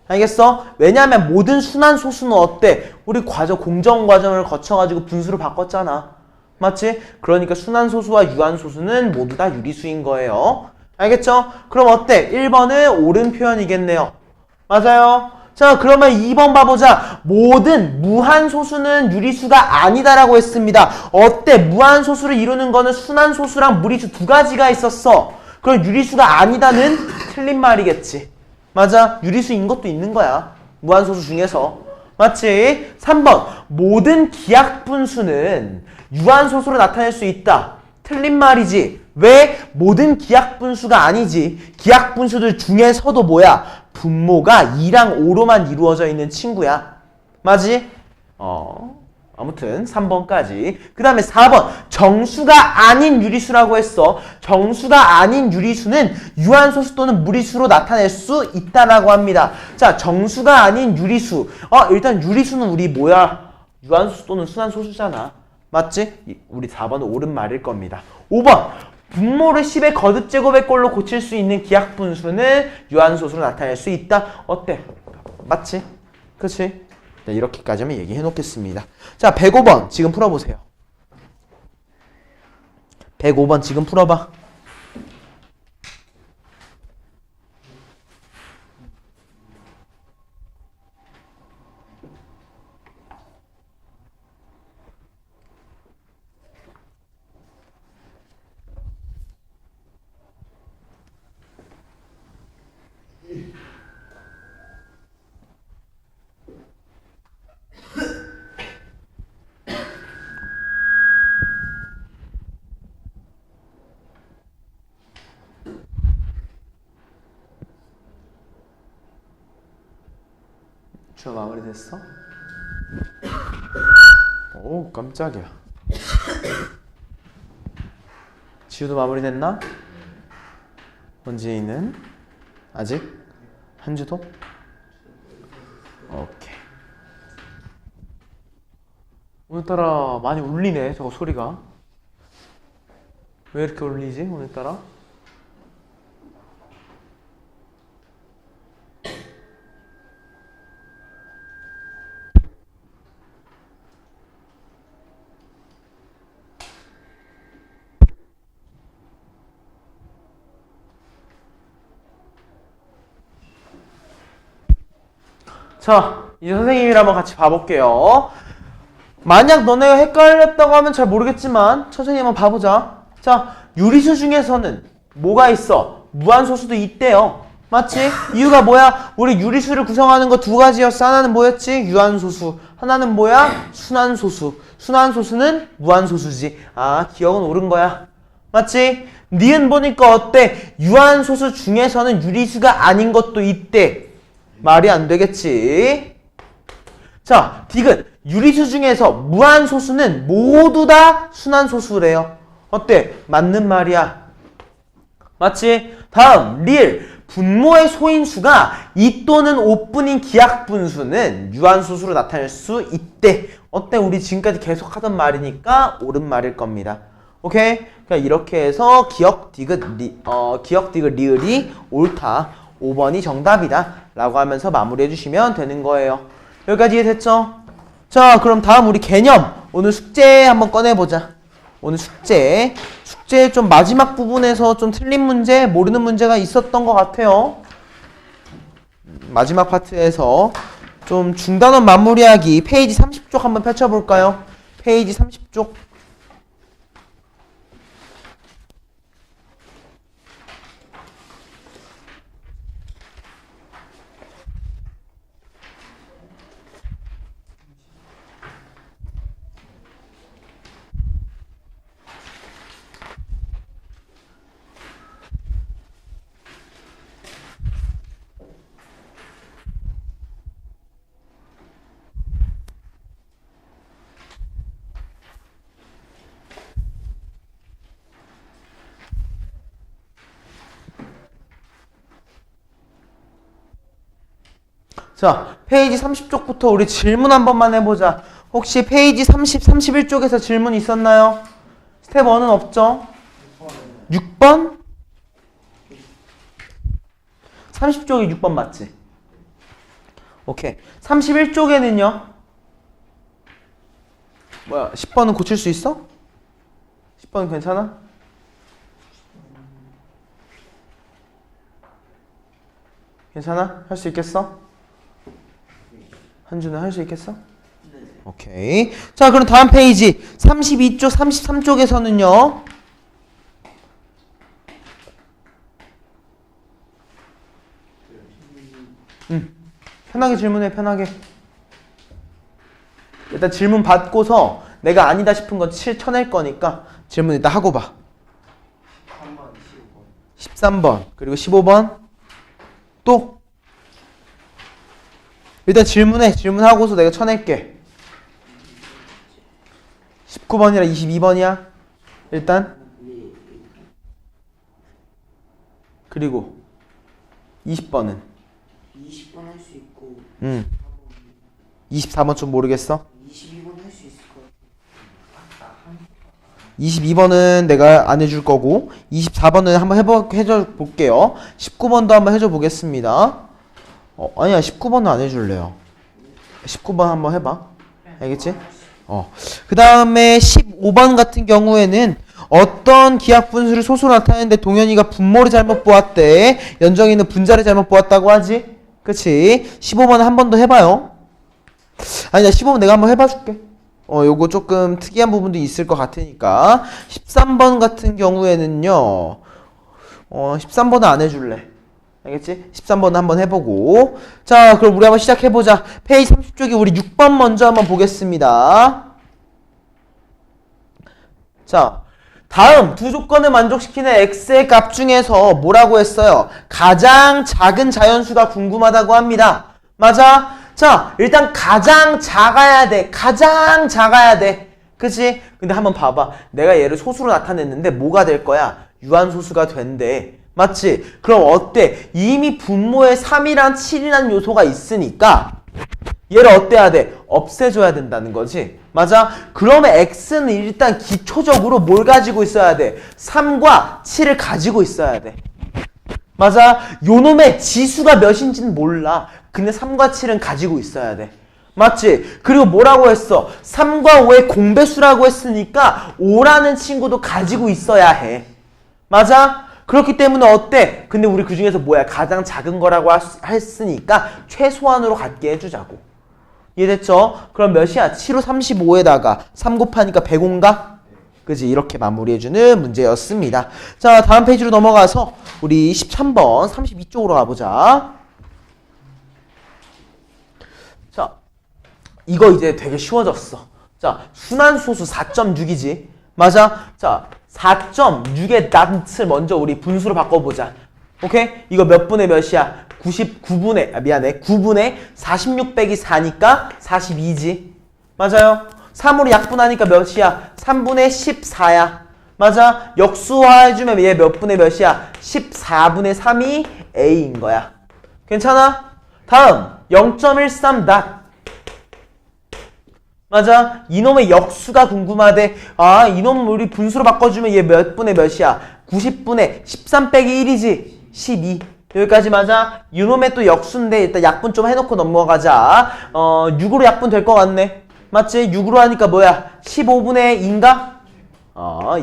알겠어? 왜냐하면 모든 순환소수는 어때? 우리 공정 과정을 거쳐가지고 분수로 바꿨잖아. 맞지? 그러니까 순환소수와 유한소수는 모두 다 유리수인 거예요. 알겠죠? 그럼 어때? 1번은 옳은 표현이겠네요. 맞아요. 자, 그러면 2번 봐보자. 모든 무한소수는 유리수가 아니다라고 했습니다. 어때? 무한소수를 이루는 거는 순환소수랑 무리수 두 가지가 있었어. 그럼 유리수가 아니다는 틀린 말이겠지. 맞아. 유리수인 것도 있는 거야. 무한소수 중에서. 맞지? 3번. 모든 기하분수는 유한소수로 나타낼 수 있다. 틀린 말이지. 왜? 모든 기하분수가 아니지. 기하분수들 중에서도 뭐야? 분모가 2랑 5로만 이루어져 있는 친구야. 맞지? 아무튼 3번까지. 그 다음에 4번. 정수가 아닌 유리수라고 했어. 정수가 아닌 유리수는 유한소수 또는 무리수로 나타낼 수 있다라고 합니다. 자, 정수가 아닌 유리수. 일단 유리수는 우리 뭐야? 유한소수 또는 순환소수잖아. 맞지? 우리 4번은 옳은 말일 겁니다. 5번. 분모를 10의 거듭제곱의 꼴로 고칠 수 있는 기하분수는 유한소수로 나타낼 수 있다. 어때? 맞지? 그치? 네, 이렇게까지만 얘기해 놓겠습니다. 자, 105번 지금 풀어보세요. 105번 지금 풀어봐. 주어 마무리됐어? 오 깜짝이야. 지우도 마무리됐나? 원진이는 아직? 한주도? 오케이. 오늘따라 많이 울리네 저거 소리가. 왜 이렇게 울리지 오늘따라? 자, 이제 선생님이랑 한번 같이 봐볼게요. 만약 너네가 헷갈렸다고 하면 잘 모르겠지만 천천히 한번 봐보자. 자, 유리수 중에서는 뭐가 있어? 무한소수도 있대요. 맞지? 이유가 뭐야? 우리 유리수를 구성하는 거 두 가지였어. 하나는 뭐였지? 유한소수. 하나는 뭐야? 순환소수. 순환소수는 무한소수지. 아, 기억은 옳은 거야. 맞지? 니은 보니까 어때? 유한소수 중에서는 유리수가 아닌 것도 있대. 말이 안 되겠지. 자, 디귿. 유리수 중에서 무한소수는 모두 다 순환소수래요. 어때? 맞는 말이야. 맞지? 다음, 리을. 분모의 소인수가 2 또는 5뿐인 기하분수는 유한소수로 나타낼 수 있대. 어때? 우리 지금까지 계속 하던 말이니까 옳은 말일 겁니다. 오케이? 그러니까 이렇게 해서 기억, 디귿, 리을이 옳다. 5번이 정답이다. 라고 하면서 마무리해 주시면 되는 거예요. 여기까지 이해됐죠? 자, 그럼 다음 우리 개념. 오늘 숙제 한번 꺼내보자. 오늘 숙제 좀 마지막 부분에서 좀 틀린 문제, 모르는 문제가 있었던 것 같아요. 마지막 파트에서 좀 중단원 마무리하기 페이지 30쪽 한번 펼쳐볼까요? 페이지 30쪽. 자, 페이지 30쪽부터 우리 질문 한 번만 해보자. 혹시 페이지 30, 31쪽에서 질문 있었나요? 스텝 1은 없죠? 6번? 30쪽이 6번 맞지? 오케이. 31쪽에는요? 뭐야, 10번은 고칠 수 있어? 10번은 괜찮아? 괜찮아? 할 수 있겠어? 한주는 할 수 있겠어? 네. 오케이. 자, 그럼 다음 페이지 32쪽, 33쪽에서는요. 편하게 질문해, 편하게. 일단 질문 받고서 내가 아니다 싶은 건 쳐낼 거니까 질문 일단 하고 봐. 3번, 13번, 그리고 15번. 또 일단 질문해. 질문하고서 내가 쳐낼게. 19번이랑 22번이야. 일단. 그리고 20번은 20번 할 수 있고 24번 좀 모르겠어? 22번 할 수 있을 것 같아. 22번은 내가 안 해줄 거고 24번은 한번 해줘 볼게요. 19번도 한번 해줘 보겠습니다. 아니야, 19번은 안 해줄래요. 19번 한번 해봐. 알겠지? 그 다음에 15번 같은 경우에는 어떤 기하분수를 소수로 나타내는데 동현이가 분모를 잘못 보았대. 연정이는 분자를 잘못 보았다고 하지? 그치? 15번은 한 번 더 해봐요. 아니다, 15번 내가 한번 해봐줄게. 요거 조금 특이한 부분도 있을 것 같으니까. 13번 같은 경우에는요, 13번은 안 해줄래. 알겠지? 13번은 한번 해보고. 자, 그럼 우리 한번 시작해보자. 페이지 30쪽에 우리 6번 먼저 한번 보겠습니다. 자, 다음 두 조건을 만족시키는 x의 값 중에서 뭐라고 했어요? 가장 작은 자연수가 궁금하다고 합니다. 맞아? 자, 일단 가장 작아야 돼. 가장 작아야 돼. 그치? 근데 한번 봐봐. 내가 얘를 소수로 나타냈는데 뭐가 될 거야? 유한소수가 된대. 맞지? 그럼 어때? 이미 분모에 3이랑 7이라는 요소가 있으니까 얘를 어때야 돼? 없애줘야 된다는 거지. 맞아? 그러면 x는 일단 기초적으로 뭘 가지고 있어야 돼? 3과 7을 가지고 있어야 돼. 맞아? 요놈의 지수가 몇인지는 몰라. 근데 3과 7은 가지고 있어야 돼. 맞지? 그리고 뭐라고 했어? 3과 5의 공배수라고 했으니까 5라는 친구도 가지고 있어야 해. 맞아? 그렇기 때문에 어때? 근데 우리 그 중에서 뭐야? 가장 작은 거라고 했으니까 최소한으로 갖게 해주자고. 이해됐죠? 그럼 몇이야? 7호 35에다가 3 곱하니까 105인가? 그지? 이렇게 마무리해주는 문제였습니다. 자, 다음 페이지로 넘어가서 우리 13번 32쪽으로 가보자. 자, 이거 이제 되게 쉬워졌어. 자, 순환소수 4.6이지. 맞아? 자, 4.6의 낫을 먼저 우리 분수로 바꿔보자. 오케이? 이거 몇 분의 몇이야? 9분의 46 빼기 4니까 42지. 맞아요? 3으로 약분하니까 몇이야? 3분의 14야. 맞아? 역수화해주면 얘 몇 분의 몇이야? 14분의 3이 A인 거야. 괜찮아? 다음 0.13 낫. 맞아? 이놈의 역수가 궁금하대. 아, 이놈 우리 분수로 바꿔주면 얘 몇 분의 몇이야? 90분의 13 빼기 1이지. 12. 여기까지 맞아? 이놈의 또 역수인데 일단 약분 좀 해놓고 넘어가자. 6으로 약분 될 것 같네. 맞지? 6으로 하니까 뭐야? 15분의 2인가?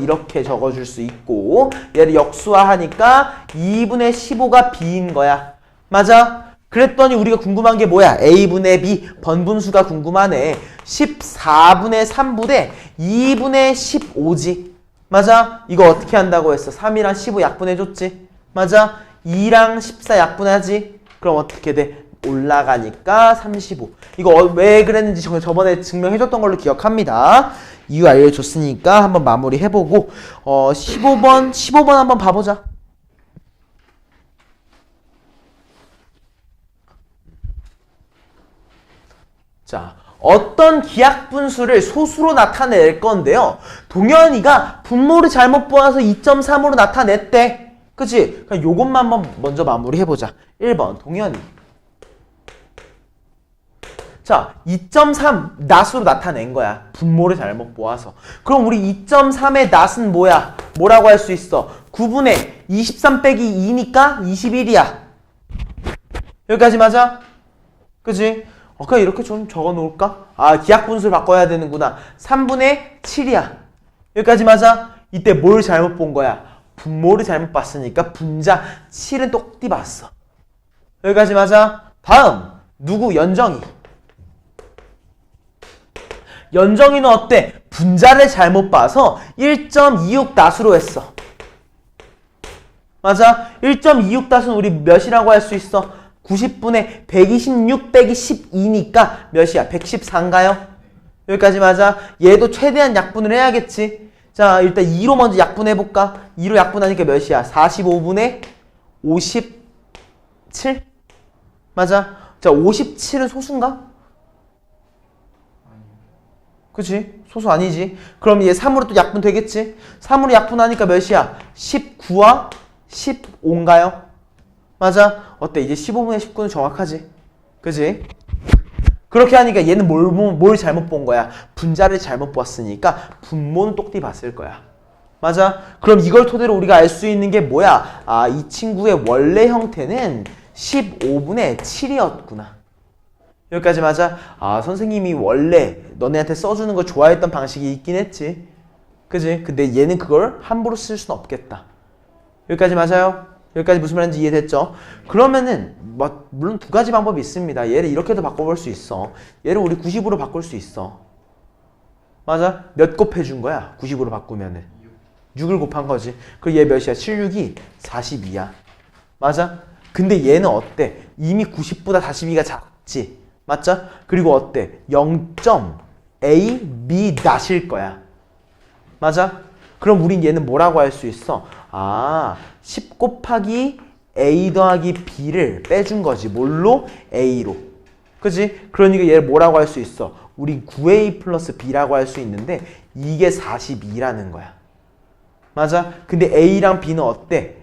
이렇게 적어줄 수 있고 얘를 역수화하니까 2분의 15가 B인 거야. 맞아? 그랬더니 우리가 궁금한 게 뭐야? A분의 B 번분수가 궁금하네. 14분의 3분의 2분의 15지. 맞아? 이거 어떻게 한다고 했어? 3이랑 15 약분해줬지? 맞아? 2랑 14 약분하지? 그럼 어떻게 돼? 올라가니까 35. 이거 왜 그랬는지 저번에 증명해줬던 걸로 기억합니다. 이유 알려줬으니까 한번 마무리해보고 15번 한번 봐보자. 자, 어떤 기하분수를 소수로 나타낼 건데요. 동현이가 분모를 잘못 보아서 2.3으로 나타냈대. 그치? 그럼 요것만 한번 먼저 마무리해보자. 1번 동현이. 자, 2.3 낫으로 나타낸 거야. 분모를 잘못 보아서. 그럼 우리 2.3의 낫은 뭐야? 뭐라고 할 수 있어? 9분의 23 빼기 2니까 21이야. 여기까지 맞아? 그치? 그냥 이렇게 좀 적어 놓을까? 기하분수를 바꿔야 되는구나. 3분의 7이야. 여기까지 맞아? 이때 뭘 잘못 본 거야? 분모를 잘못 봤으니까 분자 7은 똑띠 봤어. 여기까지 맞아? 다음 누구? 연정이. 연정이는 어때? 분자를 잘못 봐서 1.26 낫으로 했어. 맞아? 1.26 낫은 우리 몇이라고 할 수 있어? 90분의 126 빼기 12니까 몇이야? 114인가요? 여기까지 맞아? 얘도 최대한 약분을 해야겠지? 자, 일단 2로 먼저 약분해볼까? 2로 약분하니까 몇이야? 45분의 57? 맞아? 자, 57은 소수인가? 그치? 소수 아니지? 그럼 얘 3으로 또 약분 되겠지? 3으로 약분하니까 몇이야? 19와 15인가요? 맞아? 어때? 이제 15분의 19는 정확하지? 그치? 그렇게 하니까 얘는 뭘 잘못 본 거야? 분자를 잘못 봤으니까 분모는 똑띠 봤을 거야. 맞아? 그럼 이걸 토대로 우리가 알 수 있는 게 뭐야? 이 친구의 원래 형태는 15분의 7이었구나. 여기까지 맞아? 선생님이 원래 너네한테 써주는 걸 좋아했던 방식이 있긴 했지. 그지? 근데 얘는 그걸 함부로 쓸 수는 없겠다. 여기까지 맞아요? 여기까지 무슨 말인지 이해됐죠? 그러면은 물론 두 가지 방법이 있습니다. 얘를 이렇게도 바꿔볼 수 있어. 얘를 우리 90으로 바꿀 수 있어. 맞아? 몇 곱해준 거야? 90으로 바꾸면은 6을 곱한 거지. 그리고 얘 몇이야? 76이 42야. 맞아? 근데 얘는 어때? 이미 90보다 42가 작지. 맞죠? 그리고 어때? 0.a b 낫일 거야. 맞아? 그럼 우린 얘는 뭐라고 할 수 있어? 10 곱하기 a 더하기 b를 빼준 거지. 뭘로? a로. 그지? 그러니까 얘를 뭐라고 할 수 있어? 우리 9a 플러스 b라고 할 수 있는데 이게 42라는 거야. 맞아? 근데 a랑 b는 어때?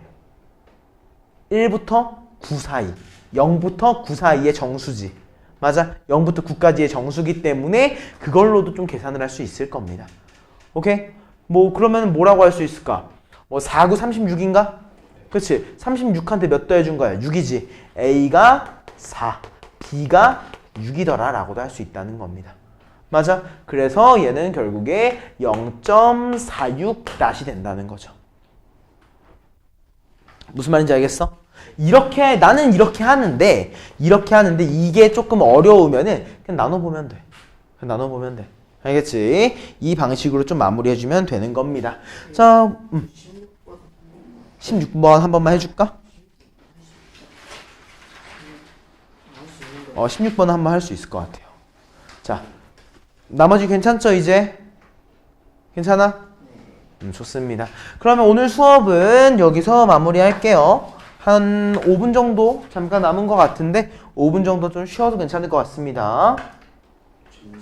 1부터 9 사이, 0부터 9 사이의 정수지. 맞아? 0부터 9까지의 정수기 때문에 그걸로도 좀 계산을 할 수 있을 겁니다. 오케이? 뭐 그러면 뭐라고 할 수 있을까? 뭐 4, 9, 36인가? 그치? 36한테 몇 더해준 거야? 6이지. A가 4, B가 6이더라 라고도 할 수 있다는 겁니다. 맞아? 그래서 얘는 결국에 0.46 된다는 거죠. 무슨 말인지 알겠어? 나는 이렇게 하는데 이게 조금 어려우면은 그냥 나눠보면 돼. 알겠지? 이 방식으로 좀 마무리해주면 되는 겁니다. 자, 16번 한 번만 해줄까? 16번 한번 할 수 있을 것 같아요. 자, 나머지 괜찮죠, 이제? 괜찮아? 좋습니다. 그러면 오늘 수업은 여기서 마무리할게요. 한 5분 정도 잠깐 남은 것 같은데 5분 정도 좀 쉬어도 괜찮을 것 같습니다.